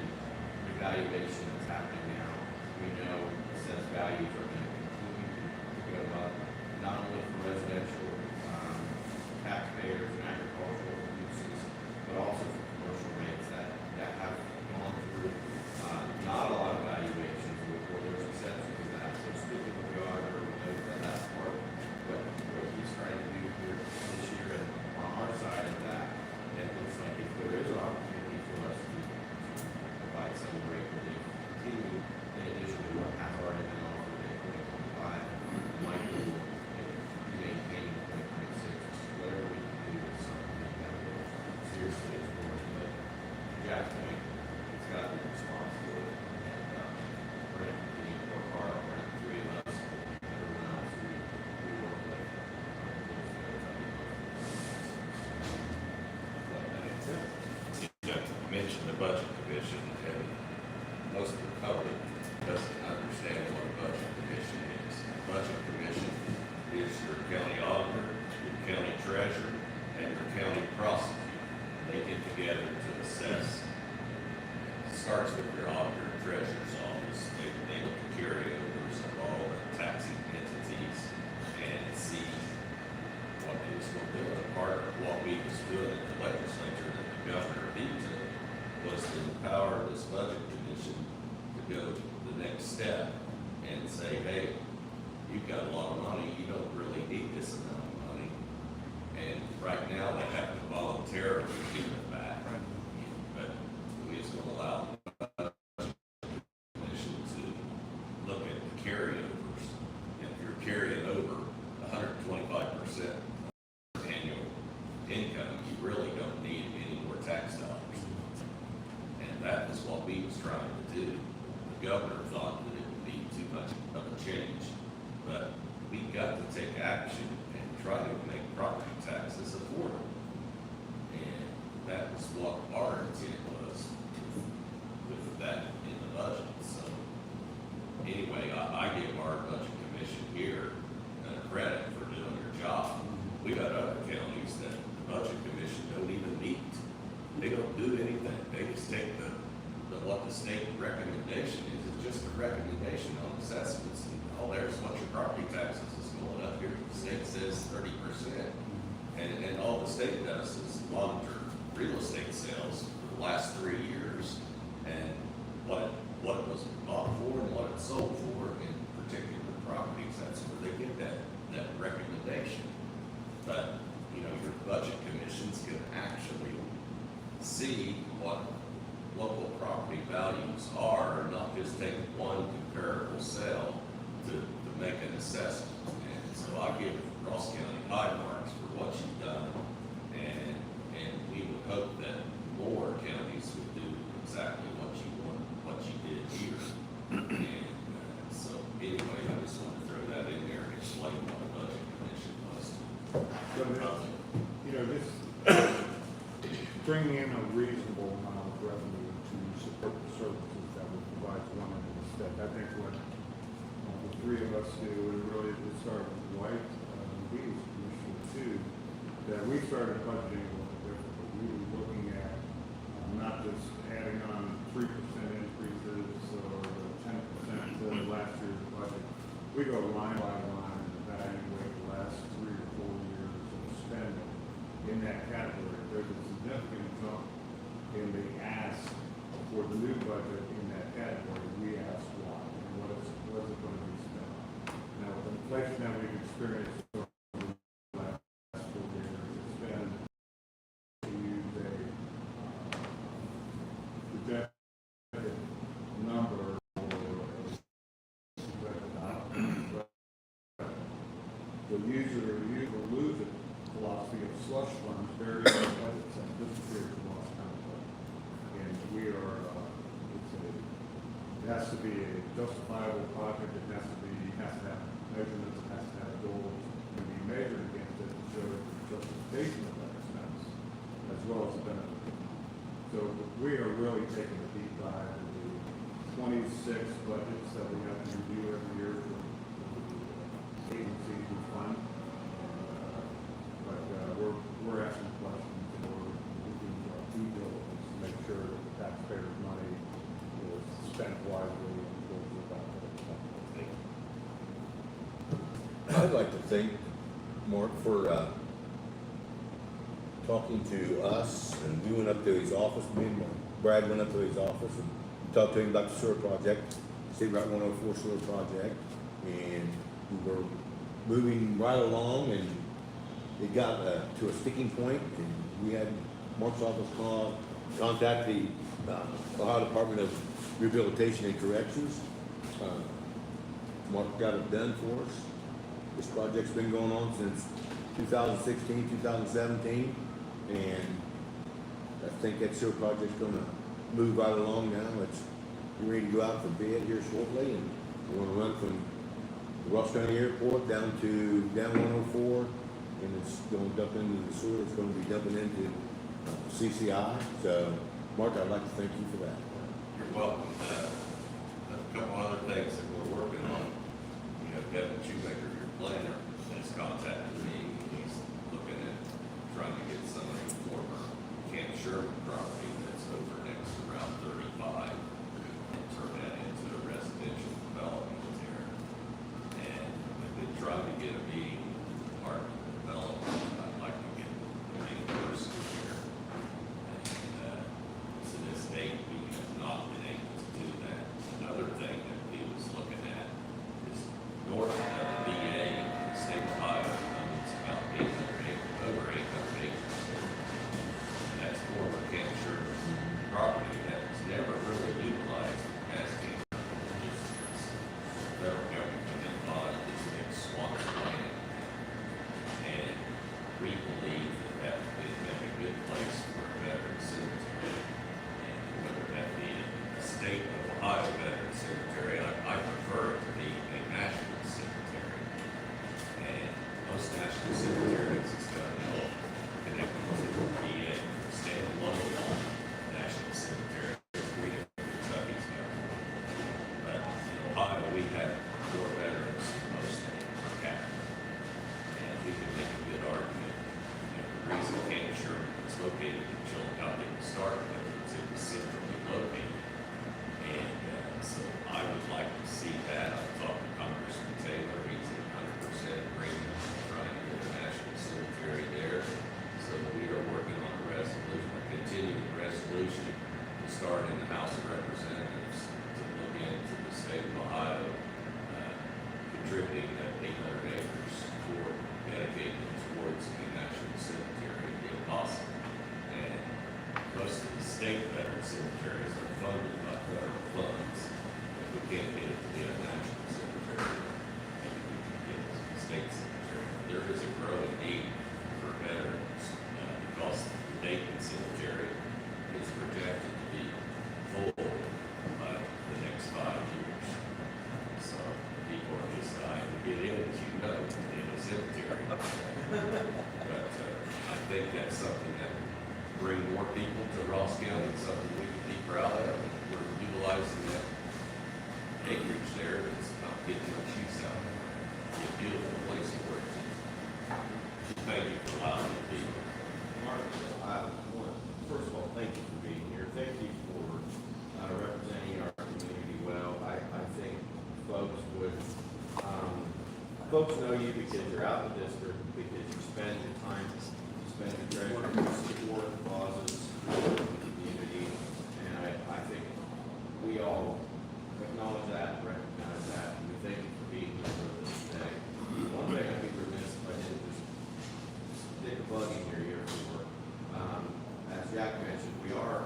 evaluation that's happening now, we know assessed values are going to continue to go up, not only for residential taxpayers and agricultural uses, but also for commercial rates that have gone through not a lot of valuations where there's exceptions to that. So speaking with the auditor, we know that that's part of what he's trying to do here this year. And on our side of that, it looks like if there is an opportunity for us to provide some rate relief, continue in addition to what has already been offered in 2025, might be maintained in 2026. Whatever we can do is something that will seriously explore. But Jack's point, it's got to be responsible. And we're going to continue to work hard. We're going to three of us, everyone else we work with. You mentioned the budget commission, and most of the public doesn't understand what a budget commission is. A budget commission is your county auditor, your county treasurer, and your county prosecutor. They get together to assess. It starts with your auditor and treasurer's office. They look at carryovers of all the taxing entities and see what they was going to do. And part of what we was doing in the legislature that the governor vetoed was to empower this budget commission to go the next step and say, hey, you've got a lot of money, you don't really need this amount of money. And right now, they have to voluntarily give it back. But we just going to allow the budget commission to look at the carryovers. If you're carrying over 125% annual income, you really don't need any more tax dollars. And that is what we was trying to do. The governor thought that it would be too much of a change, but we got to take action and try to make property taxes affordable. And that was what our intent was, state recommendation is, it's just a recommendation on assessments. And all there's what your property taxes is going up here. The state says 30%. And all the state does is monitor real estate sales for the last 3 years and what it was bought for and what it sold for in particular properties. That's where they get that recommendation. But, you know, your budget commissions can actually see what local property values are, not just take one comparable sale to make an assessment. And so I give Ross County high marks for what you've done, and we would hope that more counties would do exactly what you did here. And so anyway, I just wanted to throw that in there and explain what the budget commission was. So, you know, this bringing in a reasonable amount of revenue to support the services that we provide to one end of the state. I think what the three of us do, and really it started with Dwight, Beatty's commission too, that we started budgeting a little differently. We were looking at not just adding on 3% increases or 10% to last year's budget. We go line by line and evaluate the last 3 or 4 years of spending in that category. There's a significant jump in the ask for the new budget in that category. We ask why and what is it going to be spent on. Now, with the inflation that we've experienced over the last 4 years, it's been to use a projected number the user or lose it philosophy of slush funds buried in the budgets and disappeared from Lost County budget. And we are, it has to be a justifiable project, it has to have measurements, it has to have goals, and be measured against it to show the justification of that expense, as well as the benefit. So we are really taking a deep dive into the 26 budgets that we have to review every year for the agencies we fund. But we're asking questions and we're doing our due diligence to make sure that the taxpayers' money is spent wisely and goes about it. I'd like to thank Mark for talking to us, and we went up to his office, me and Brad went up to his office and talked to him about the sewer project, State Route 104 sewer project, and we were moving right along, and it got to a sticking point, and we had Mark's office contact the Ohio Department of Rehabilitation and Corrections. Mark got it done for us. This project's been going on since 2016, 2017, and I think that sewer project's gonna move right along now. It's ready to go out for bid here shortly, and we're gonna run from the Ross County Airport down 104, and it's gonna dump into the sewer. It's gonna be dumping into CCI. So, Mark, I'd like to thank you for that. You're welcome. A couple other things that we're working on. You know, Kevin Shoemaker, your planner, has contacted me. He's looking at trying to get some of the former Camp Sherman property that's over next to Route 35 and turn that into a residential development there. And we've been trying to get a meeting with the Department of Development. I'd like to get the main person here. And to this date, we have not been able to do that. Another thing that he was looking at is north of the VA, the state of Ohio, owns about 800 acres, over 800 acres. And that's former Camp Sherman property that was never really utilized as camp. Federal government come in and bought this big swamp land. And we believe that would make a good place for a veteran cemetery. And whether that be a state of Ohio veteran cemetery, I prefer it to be a national cemetery. And most national cemeteries is going to help connect them to the VA, standalone national cemetery. Freedom, Kentucky's got. But in Ohio, we have more veterans than most per capita. And we can make a good argument. You know, the reason Camp Sherman is located in Chillicothe to start with is it was centrally located. state federal cemeteries are funded by federal funds. We can't get it to be a national cemetery. Get it to the state cemetery. There is a growing need for veterans, because the Dayton Cemetery is projected to be full by the next 5 years. So people are just dying to get in, as you know, in the cemetery. But I think that's something that would bring more people to Ross County, something we can be proud of. We're utilizing that acreage there that's not getting much use out of it. It's a beautiful place to work. Thank you for allowing me to be here. Mark, first of all, thank you for being here. Thank you for representing our community well. I think folks would, folks know you because you're out in the district, because you spend your time, you spend your treasure, you support causes for the community. And I think we all acknowledge that, recognize that, and we thank you for being here with us today. One thing I'd be remiss if I didn't just stick a bug in your ear for. As Jack mentioned, we're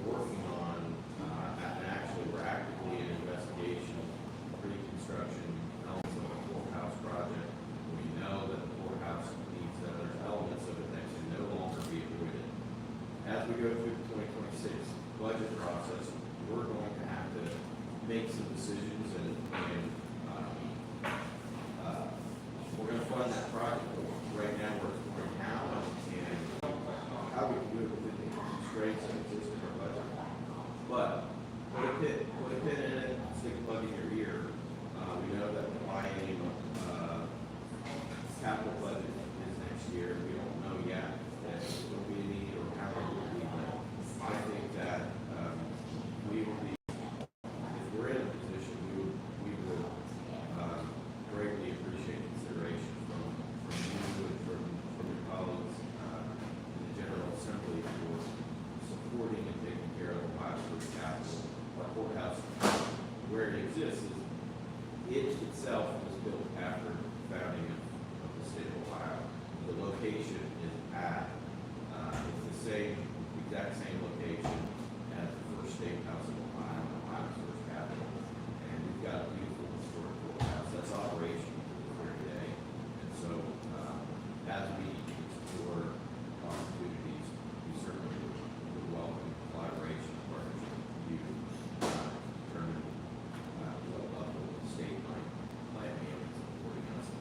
working on, and actually we're actively in investigation, pre-construction elements of the courthouse project. We know that the courthouse needs that, there's elements of it that can no longer be avoided. As we go through the 2026 budget process, we're going to have to make some decisions and we're going to fund that project. Right now, we're exploring how and how we can do it within the constraints that exist in our budget. But put a pin in it, stick a bug in your ear. We know that the biennium capital budget is next year. We don't know yet if it will be a need or how it will be. But I think that we will be, if we're in a position, we would greatly appreciate consideration from you and from your colleagues in the General Assembly for supporting and taking care of Ohio First Capital. Our courthouse, where it exists, it itself was built after the founding of the state of Ohio. The location is at, it's the same, exact same location as the first state house in Ohio, Ohio's first capital. And we've got a beautiful historic courthouse that's operational for today. And so, as we explore opportunities, we certainly would welcome collaboration, partnership with you, determine what level the state might be able to supporting us in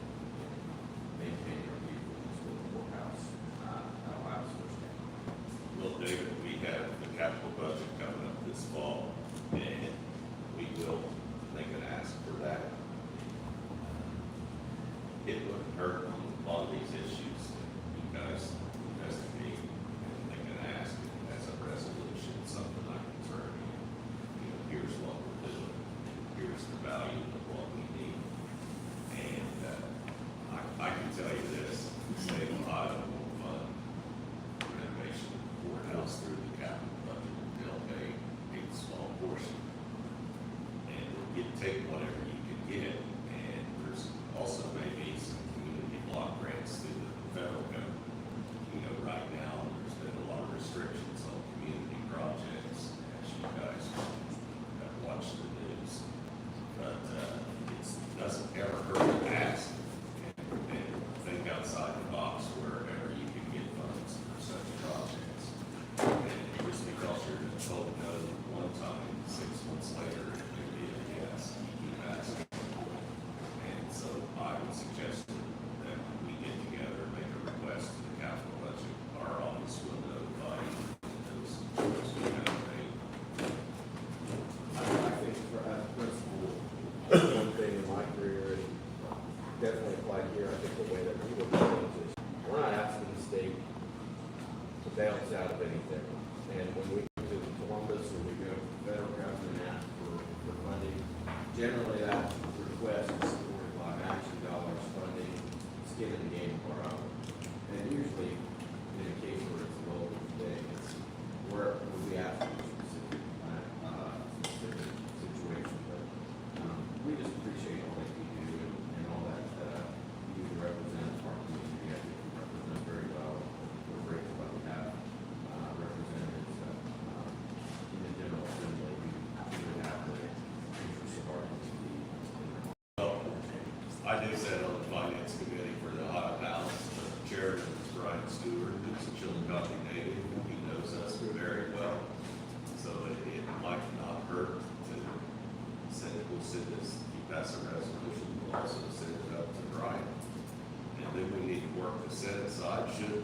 maintaining our beautiful historic courthouse at Ohio's first capital. Well, David, we have the capital budget coming up this fall, and we will make an ask for that. It wouldn't hurt on a lot of these issues that you guys investigate and make an ask as a resolution, something like concern you. You know, here's what we're doing, here's the value of what we need. And I can tell you this, the state of Ohio will fund renovation of the courthouse through the capital budget. They'll pay a small portion. And you take whatever you can get, and there's also maybe some community block grants through the federal government. You know, right now, there's been a lot of restrictions on community projects, as you guys have watched the news. But it doesn't ever hurt to ask and think outside the box wherever you can get funds for such projects. And just because you're told no one time, 6 months later, it may be a yes, you keep asking. And so I would suggest that we get together, make a request to the capital budget. Our office will notify you those we have made. I think for as a principal, one thing in my career, and definitely applied here, I think the way that we look at things is, we're not asking the state to bail us out of anything. And when we go to Columbus or we go to the federal government and ask for funding, generally that request is supported by matching dollars, funding, skin in the game of our own. And usually, in a case where it's a local thing, it's where we ask for a specific situation. But we just appreciate all that you do and all that you represent our community. I think you represent very well. We're grateful that we have representatives that Mark Stewart, who's a Chillicothe native, and he knows us very well. So it might not hurt to send it, we'll send this, if you pass a resolution, we'll also send it up to Brian. And then we need to work the Senate side, should,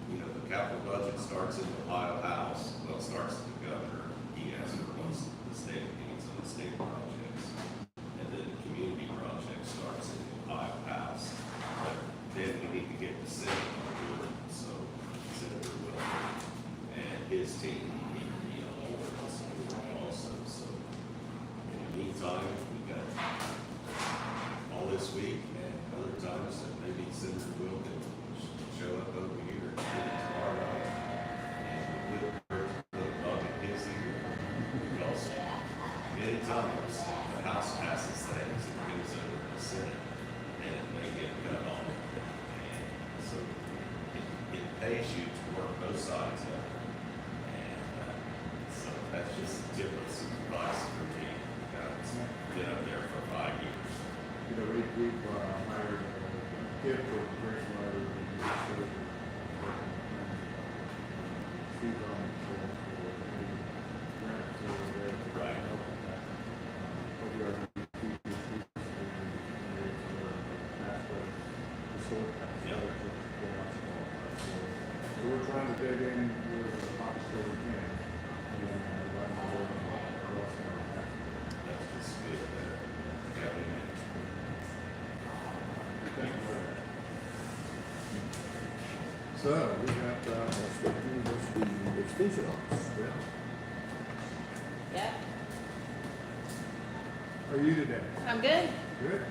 the capital budget starts in the Ohio House, well, it starts with the governor, he has to release the state needs on the state projects. And then the community project starts in the Ohio House. But then we need to get the Senate on board, so Senator Wilson and his team need to be on board also. So in the meantime, we got all this week and other times that maybe Senator Will can show up over here and get it tomorrow night. And we'll put a bug in his ear. Because many times the House passes things and goes over to the Senate and they get cut off. And so it pays you to work both sides of it. And so that's just a tip of some advice for me. Been up there for 5 years. We've hired a kid for Grace Library. She's on for grants over there. Right. Hope you are so we're trying to dig in with the pockets that we can. And right now we're across now. That's just good. County management. Thank you for that. So we got, State University Extension Office. Yeah, how are you today? I'm good. Good?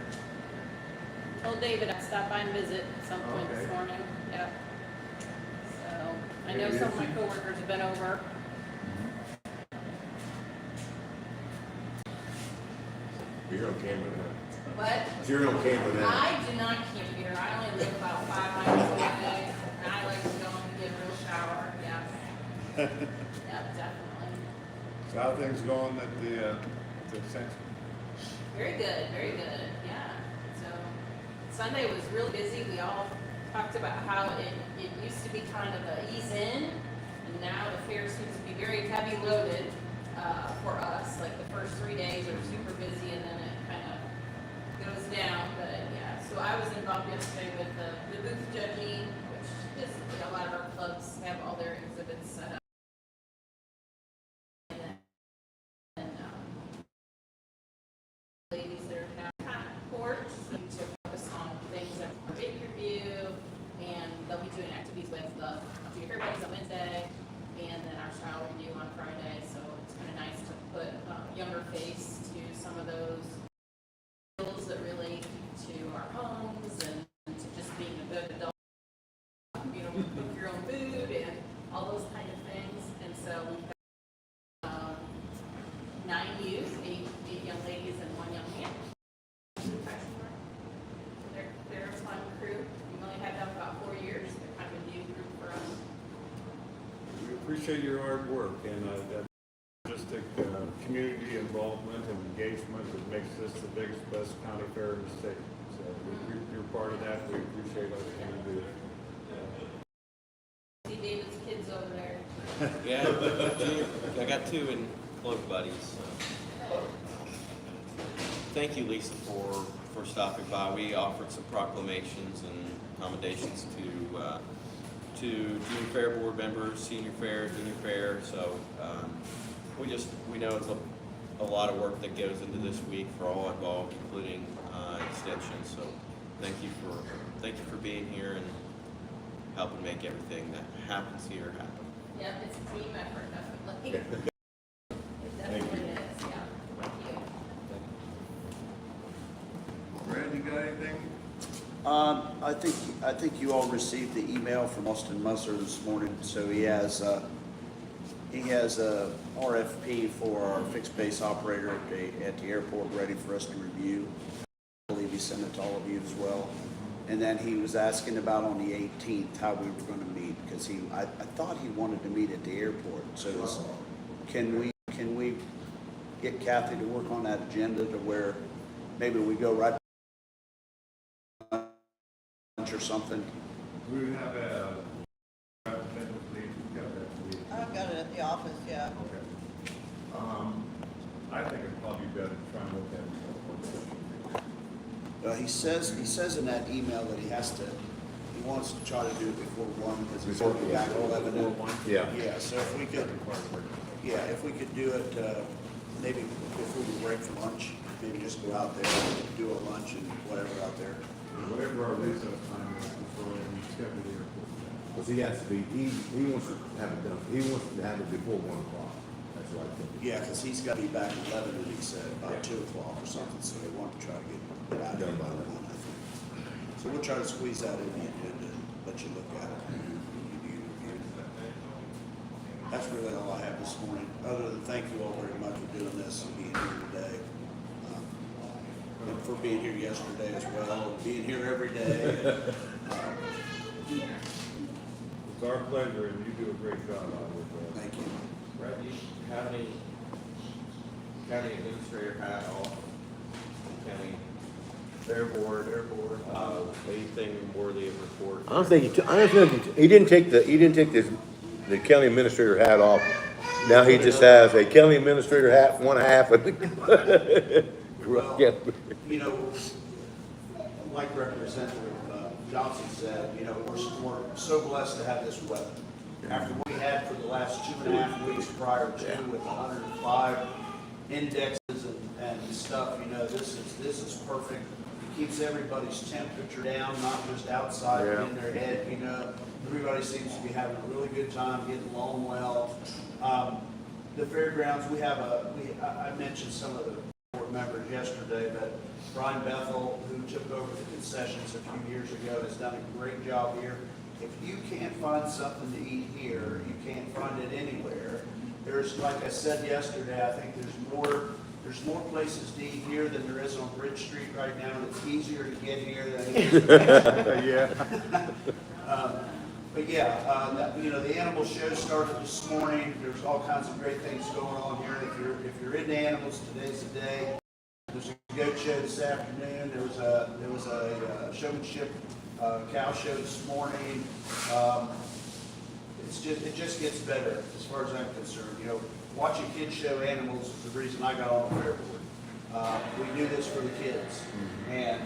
Told David I'd stop by and visit at some point this Okay. morning. Yep. So, I know some of my coworkers have been over. You're on camera now. But You're on camera now. I do not camp here. I only live about 5 miles away. And I like to go and get a real shower. Yeah. Yep, definitely. So how are things going at the center? Very good, very good. Yeah. So Sunday was real busy. We all talked about how it used to be kind of a ease in, and now the fair seems to be very heavy loaded for us. Like the first 3 days are super busy, and then it kind of goes down. But yeah, so I was involved yesterday with the booth judging, which is a lot of our clubs have all their exhibits set up. And ladies that are now court to focus on things that are big review, and they'll be doing activities with the junior fair buddies on Wednesday, and then our style review on Friday. So it's kind of nice to put younger face to some of those skills that relate to our homes and to just being a good adult. Cook your own food and all those kind of things. And so we've got 9 youth, 8 young ladies and 1 young man. They're a fun crew. We've only had them about 4 years. They're kind of a new group for us. We appreciate your hard work and that logistic community involvement and engagement that makes this the biggest, best county fair in the state. So you're part of that. We appreciate everything you do. See David's kids over there. Yeah, I got 2 in Clove Buddies. Thank you, Lisa, for stopping by. We offered some proclamations and accommodations to junior fair board members, senior fair, junior fair. So we know it's a lot of work that goes into this week for all involved, including extension. So thank you for being here and helping make everything that happens here happen. Yep, it's a team effort, definitely. It definitely is, yeah. Thank you. Brad, you got anything? I think you all received the email from Austin Musser this morning, so he has a RFP for our fixed base operator at the airport ready for us to review. I believe he sent it to all of you as well. And then he was asking about on the 18th how we were going to meet, because I thought he wanted to meet at the airport. So can we get Kathy to work on that agenda to where maybe we go right lunch or something? We would have a he says in that email that he wants to try to do it before 1, because he's Before, going to be back at 11. Yeah. Yeah, so if we could do it, maybe before we break for lunch, maybe just go out there and do a lunch and whatever out there. Whatever our recess time is, before we schedule the airport. Because he has to be, he wants to have it done, he wants to have it before 1 o'clock. That's what I think. Yeah, because he's got to be back at 11, and he said, about 2 o'clock or something, so they want to try to get it out Done here by by then. 1, I think. So we'll try to squeeze that in the agenda and let you look at it. That's really all I have this morning, other than thank you all very much for doing this and being here today. And for being here yesterday as well, and being here every day. It's our pleasure, and you do a great job out here, Thank you. Brad, do you have any county administrator hat off? County Fair board, anything worthy of report? I don't think he didn't take the county administrator hat off. Now he just has a county administrator hat, one half, and Well, you know, like Representative Johnson said, you know, we're so blessed to have this weather. After what we had for the last 2.5 weeks prior to with 105 indexes and stuff, you know, this is perfect. It keeps everybody's temperature down, not just outside, but in their head, you know. Everybody seems to be having a really good time, getting along well. The fairgrounds, I mentioned some of the board members yesterday, but Brian Bethel, who took over the concessions a few years ago, has done a great job here. If you can't find something to eat here, you can't find it anywhere. There's, like I said yesterday, I think there's more places to eat here than there is on Bridge Street right now, and it's easier to get here than it is. But yeah, you know, the animal show started this morning. There's all kinds of great things going on here. If you're into animals, today's the day. There's a goat show this afternoon. There was a showmanship cow show this morning. It just gets better as far as I'm concerned. You know, watching kids show animals is the reason I got on the fair board. We do this for the kids, and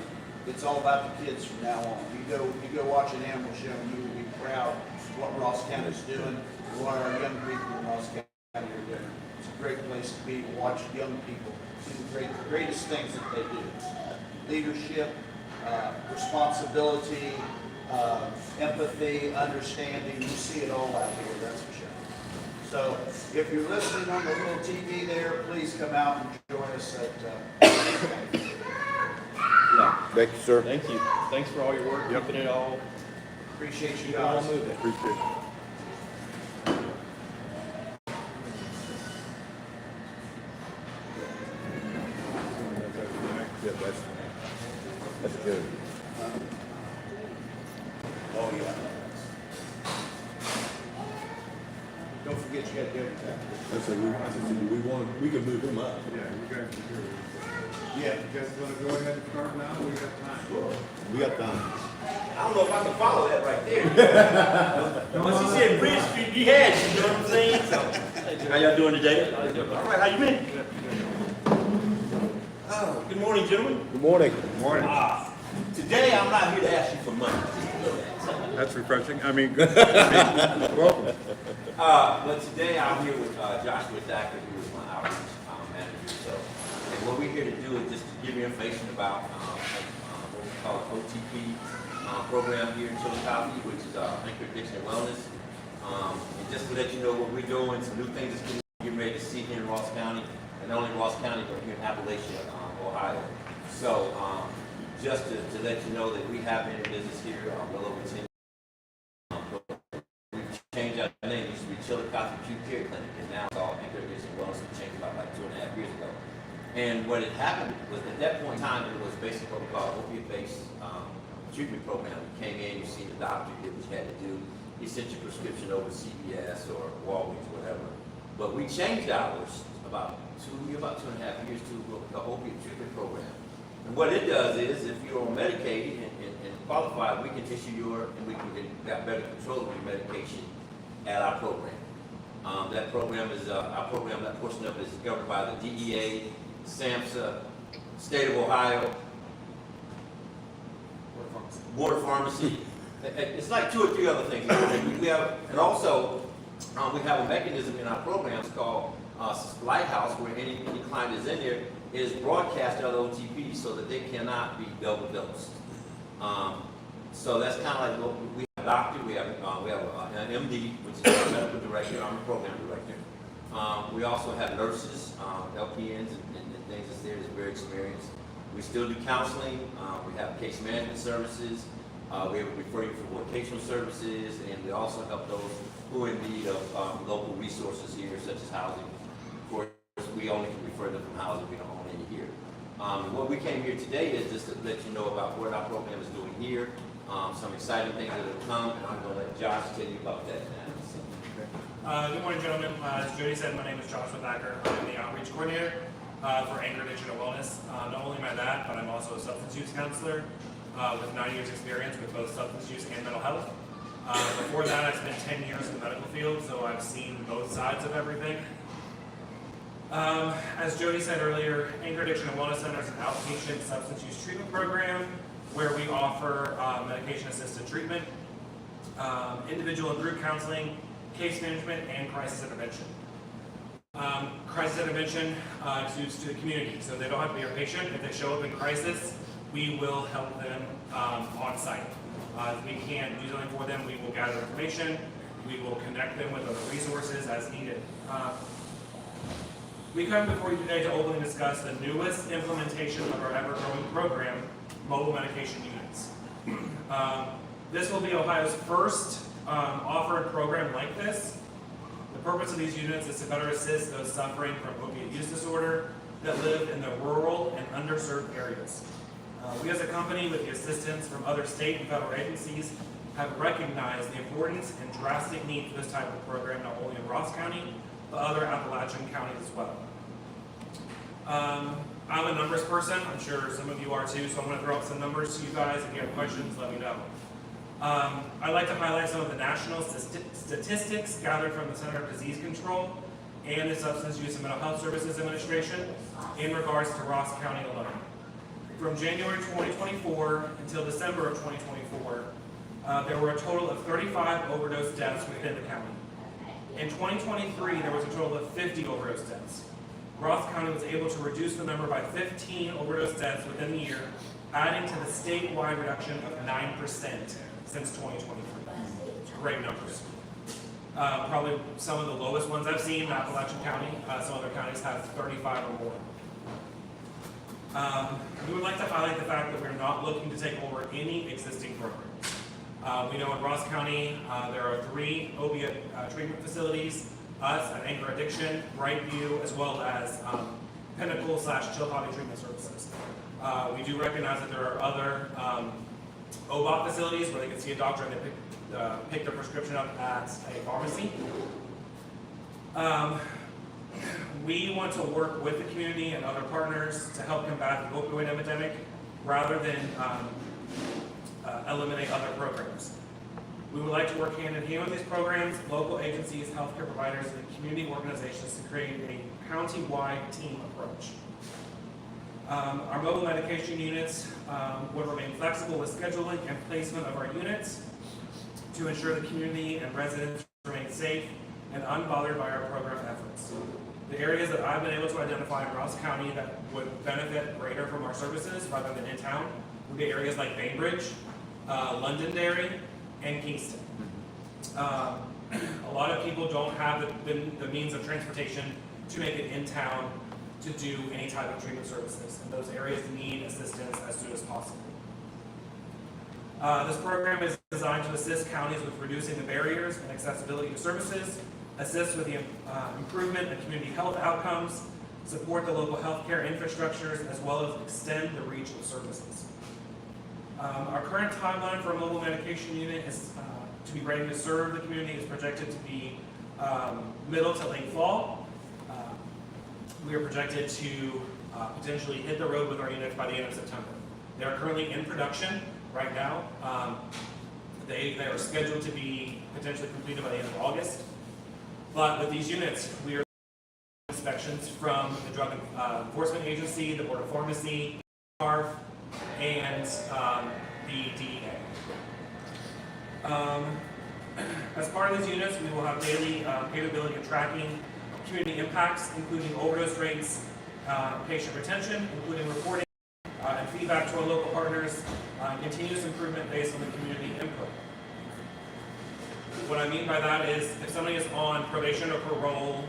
it's all about the kids from now on. You go watch an animal show, and you will be proud of what Ross County's doing, and what our young people in Ross County are doing. It's a great place to be, to watch young people do the greatest things that they do. Leadership, responsibility, empathy, understanding. You see it all out here, that's for sure. So if you're listening on the little TV there, please come out and join us at Thank you, sir. Thank you. Thanks for all your work, keeping it all, appreciate you keeping it all guys. moving. Appreciate it. Yeah, that's good. Oh, yeah. Don't forget you got Debbie back. We can move him up. Yeah, you guys can do it. Yeah. You guys want to go ahead and start now? We got time. We got time. I don't know if I can follow that right there. Once he said Bridge Street, he had it, you know what I'm saying? So, how y'all doing today? All right, how you been? Oh, good morning, gentlemen. Good morning. Today, I'm not here to ask you for money. That's refreshing. I mean, welcome. But today, I'm here with Joshua Thacker, who is my outreach manager. So, and what we're here to do is just to give you information about what we call an OTP program here in Chillicothe, which is Anchor Addiction and Wellness. And just to let you know what we're doing, some new things that's getting ready to see here in Ross County, and not only Ross County, but here in Appalachia, Ohio. So, just to let you know that we have been in business here well over 10 years. We've changed our name. It used to be Chillicothe Acute Care Clinic, and now it's all Anchor Addiction and Wellness. We changed about like 2.5 years ago. And what had happened was at that point in time, it was basically what we call opiate-based treatment program. You came in, you seen the doctor, you did what you had to do. He sent your prescription over to CVS or Walgreens, whatever. But we changed ours about 2.5 years to the opiate treatment program. And what it does is, if you're on Medicaid and qualified, we can issue and we can get better control of your medication at our program. That program is our program. That portion of it is governed by the DEA, SAMHSA, State of Ohio, border pharmacy. It's like 2 or 3 other things. We have, and also, we have a mechanism in our programs called Lighthouse, where any client is in there is broadcast on OTP so that they cannot be double dosed. So that's kind of like what we have a doctor, we have an MD, which is our medical director, I'm the program director. We also have nurses, LPNs, and things that's there that's very experienced. We still do counseling. We have case management services. We refer you for vocational services, and we also help those who are in need of local resources here, such as housing. Of course, we only can refer them from housing. We don't own any here. What we came here today is just to let you know about what our program is doing here, some exciting things that have come, and I'm going to let Josh tell you about that now. Good morning, gentlemen. As Jody said, my name is Joshua Thacker. I'm the outreach coordinator for Anchor Addiction and Wellness. Not only am I that, but I'm also a substance use counselor with 9 years experience with both substance use and mental health. Before that, I spent 10 years in the medical field, so I've seen both sides of everything. As Jody said earlier, Anchor Addiction and Wellness Center is an outpatient substance use treatment program where we offer medication-assisted treatment, individual and group counseling, case management, and crisis intervention. Crisis intervention is to the community, so they don't have to be our patient. If they show up in crisis, we will help them on site. If we can't do something for them, we will gather information. We will connect them with other resources as needed. We come before you today to openly discuss the newest implementation of our ever-growing program, mobile medication units. This will be Ohio's first offered program like this. The purpose of these units is to better assist those suffering from opiate use disorder that live in the rural and underserved areas. We as a company, with the assistance from other state and federal agencies, have recognized the importance and drastic need for this type of program, not only in Ross County, but other Appalachian counties as well. I'm a numbers person. I'm sure some of you are too, so I'm going to throw out some numbers to you guys. If you have questions, let me know. I'd like to highlight some of the national statistics gathered from the Center for Disease Control and the Substance Use and Mental Health Services Administration in regards to Ross County alone. From January 2024 until December of 2024, there were a total of 35 overdose deaths within the county. In 2023, there was a total of 50 overdose deaths. Ross County was able to reduce the number by 15 overdose deaths within the year, adding to the statewide reduction of 9% since 2023. Great numbers. Probably some of the lowest ones I've seen in Appalachian County. Some other counties have 35 or more. We would like to highlight the fact that we're not looking to take over any existing programs. We know in Ross County, there are 3 opiate treatment facilities, us at Anchor Addiction, Brightview, as well as Pinnacle/Chillicothe Treatment Services. We do recognize that there are other OBOT facilities where they can see a doctor and they pick their prescription up at a pharmacy. We want to work with the community and other partners to help combat the opioid epidemic rather than eliminate other programs. We would like to work hand in hand with these programs, local agencies, healthcare providers, and community organizations to create a county-wide team approach. Our mobile medication units would remain flexible with scheduling and placement of our units to ensure the community and residents remain safe and unbothered by our program efforts. The areas that I've been able to identify in Ross County that would benefit greater from our services rather than in town would be areas like Bainbridge, Londonderry, and Kingston. A lot of people don't have the means of transportation to make it in town to do any type of treatment services, and those areas need assistance as soon as possible. This program is designed to assist counties with reducing the barriers and accessibility to services, assist with the improvement in community health outcomes, support the local healthcare infrastructures, as well as extend the reach of services. Our current timeline for a mobile medication unit is to be ready to serve the community is projected to be middle to late fall. We are projected to potentially hit the road with our units by the end of September. They are currently in production right now. They are scheduled to be potentially completed by the end of August. But with these units, we are inspections from the Drug Enforcement Agency, the Board of Pharmacy, CARF, and the DEA. As part of these units, we will have daily capability of tracking community impacts, including overdose rates, patient retention, including reporting and feedback to our local partners, continuous improvement based on the community input. What I mean by that is if somebody is on probation or parole,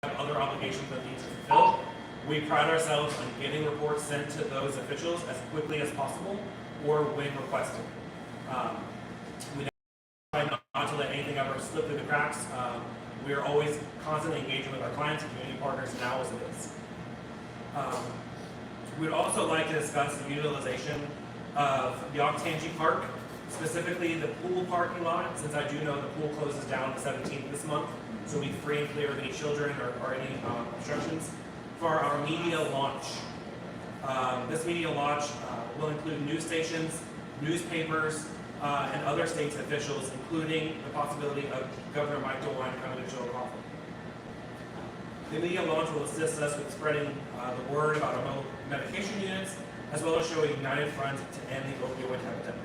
have other obligations that need to fulfill, we pride ourselves on getting reports sent to those officials as quickly as possible or when requested. We try not to let anything ever slip through the cracks. We are always constantly engaging with our clients and community partners now as it is. We'd also like to discuss the utilization of the Octangie Park, specifically the pool parking lot, since I do know the pool closes down the 17th this month, so we'll be free and clear of any children or any obstructions. For our media launch, this media launch will include news stations, newspapers, and other state's officials, including the possibility of Governor Mike DeWine coming to show a coffee. The media launch will assist us with spreading the word about our medication units, as well as show a united front to end the opioid epidemic.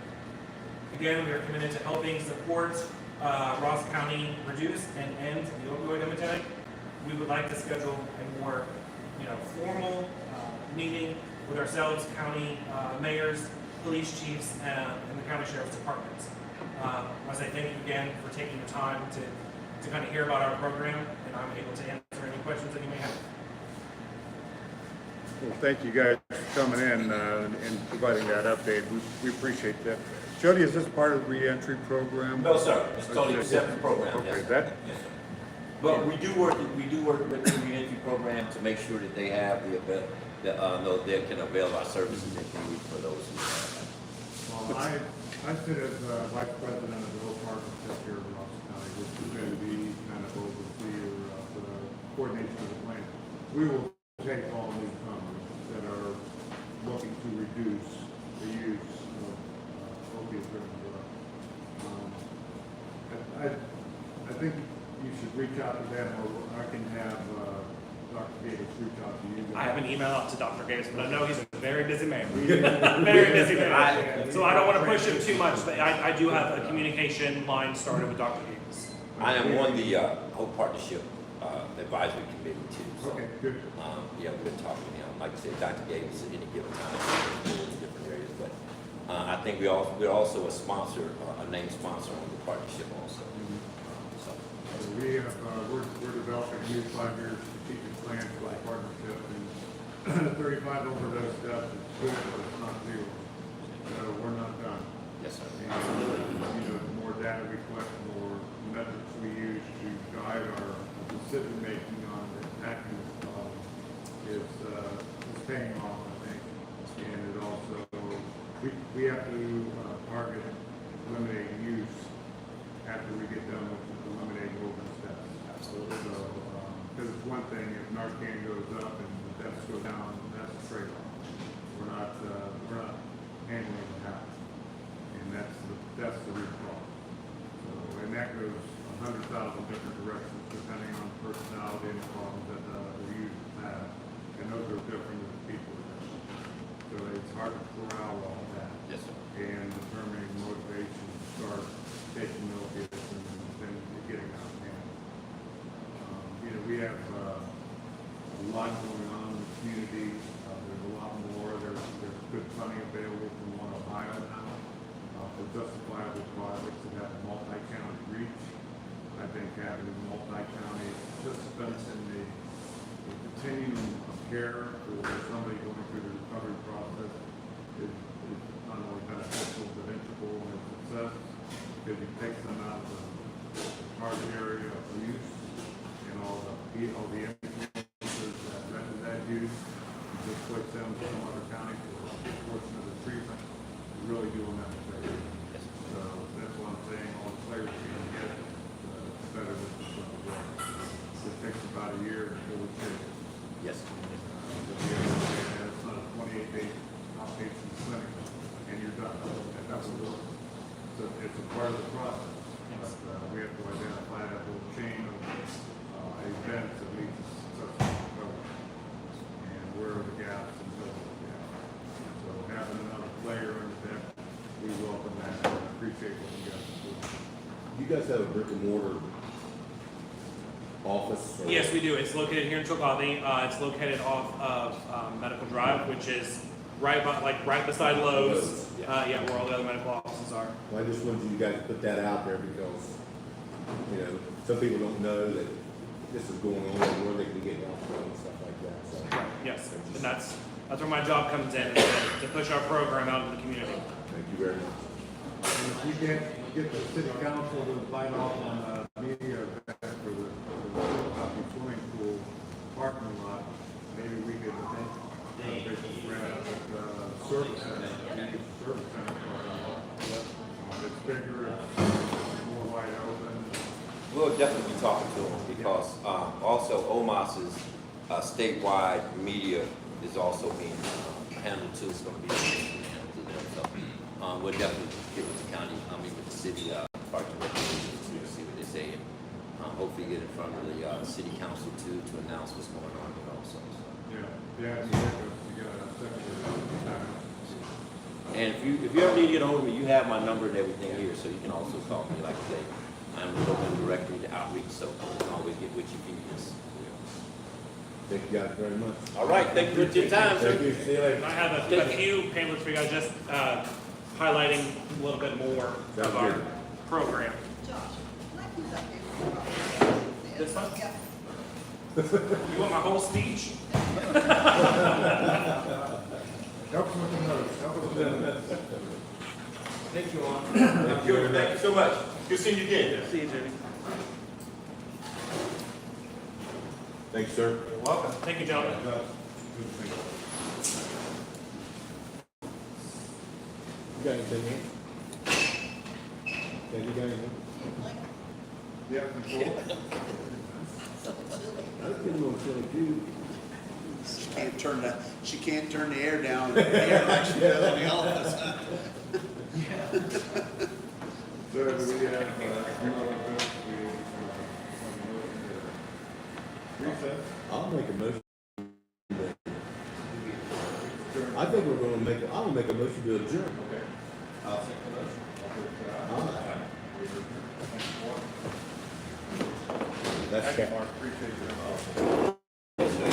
Again, we are committed to helping support Ross County reduce and end the opioid epidemic. We would like to schedule a more, formal meeting with ourselves, county mayors, police chiefs, and the county sheriff's departments. I say thank you again for taking the time to kind of hear about our program, and I'm able to answer any questions that you may have. Well, thank you guys for coming in and providing that update. We appreciate that. Jody, is this part of the reentry program? No, sir, it's totally a separate program. Okay, Yes, that, sir. Yes, sir. But we do work with the reentry program to make sure that they have they can avail our services if needed for those who have. well, I sit as vice president of the Hill Partnership here in Ross County, which is going to be kind of overseer of the coordination of the plan. We will take all newcomers that are looking to reduce the use of opiate-driven drugs. I think you should reach out to them, or I can have Dr. Gates reach out to you. I have an email out to Dr. Gates, but I know he's a very busy man. Very busy man. So I don't want to push him too much, but I do have a communication line started with Dr. Gates. I am on the Hope Partnership Advisory Committee too. So, Okay, good. yeah, we've been talking to him. Like I said, Dr. Gates at any given time in different areas, but I think we're also a sponsor, a named sponsor on the partnership also. So, We have, we're developing a new 5-year strategic plan for the partnership, and 35 overdose deaths is good, but it's not zero. So we're not done. yes, sir. And, the more data we collect, the more methods we use to guide our decision making on attacking this problem is paying off, I think. And it also, we have to target eliminating use after we get done with eliminating overdose deaths. Absolutely. So, because it's one thing if Narcan goes up and the deaths go down, that's a trade-off. We're not handling the habit, and that's the root cause. So, and that goes 100,000 different directions depending on the personality and the problems that the users have, and those are different than the people. So it's hard to corral all of that. Yes, sir. And determining motivation to start taking opiates and then getting out of hand. We have a lot going on in the community. There's a lot more. There's good funding available from One Ohio now for justifiable projects that have a multi-county reach. I think having multi-county participants in the continuum of care for somebody going through the recovery process is not only beneficial but integral in its success, because it takes them out of the target area of use and all the influences that led to that use, and just place them in some other county for a portion of the treatment, is really doing them a favor. So that's what I'm saying, all the players we can get, the better this is going to work. It takes about a year before we take it. Yes. It's not a 28-day outpatient clinic, and you're done. That's a little. So it's a part of the process. But we have to identify that little chain of events that leads to successful recovery, and where are the gaps and fill those gaps. So having another player in the deck, we welcome that. And appreciate what you guys are doing. guys have a brick and mortar office? or- Yes, we do. It's located here in Chillicothe. It's located off of Medical Drive, which is right beside Lowe's. Lowe's, yeah. Yeah, where all the other medical offices are. Well, I just wanted you guys to put that out there because, you know, some people don't know that this is going on, where they can get help from and stuff like that, so. Right. Yes, and that's where my job comes in, is to push our program out in the community. Thank you very much. And if you get the city council to sign off on a media event for the Chillicothe swimming pool parking lot, maybe we could rent a service center, service center parking lot. It's bigger, it's more wide open. We'll definitely be talking to them because also OMAS's statewide media is also being handled too. It's going to be handled to them. So we'll definitely get with the county, with the city park and recreation to see what they say, and hopefully get in front of the city council too to announce what's going on here also. So. Yeah, you got a second. And if you ever need to get a hold of me, you have my number and everything here, so you can also call me. Like I say, I'm the local director to outreach, so you can always get what you need. Thank you guys very much. All right, thank you for your time, Thank sir. you, see you later. I have a few pamphlets for you guys, just highlighting a little bit more Sounds of our good. program. Josh, can I use that paper? This one? Yeah. You want my whole speech? Help us with the notes, help us with the notes. Thank you all. Thank you very much. Thank you so much. Good seeing you again. See you, Jimmy. Thanks, sir. You're welcome. Thank you, gentlemen. Have you got anything, man? Have you got anything? Yeah, before. I was getting a little silly too. She can't turn the air down, the air like she does in the office. So do we have, recess? I'll make a motion. I think we're gonna make, I'm gonna make a motion to adjourn. Okay. All right. That's. Appreciate your help.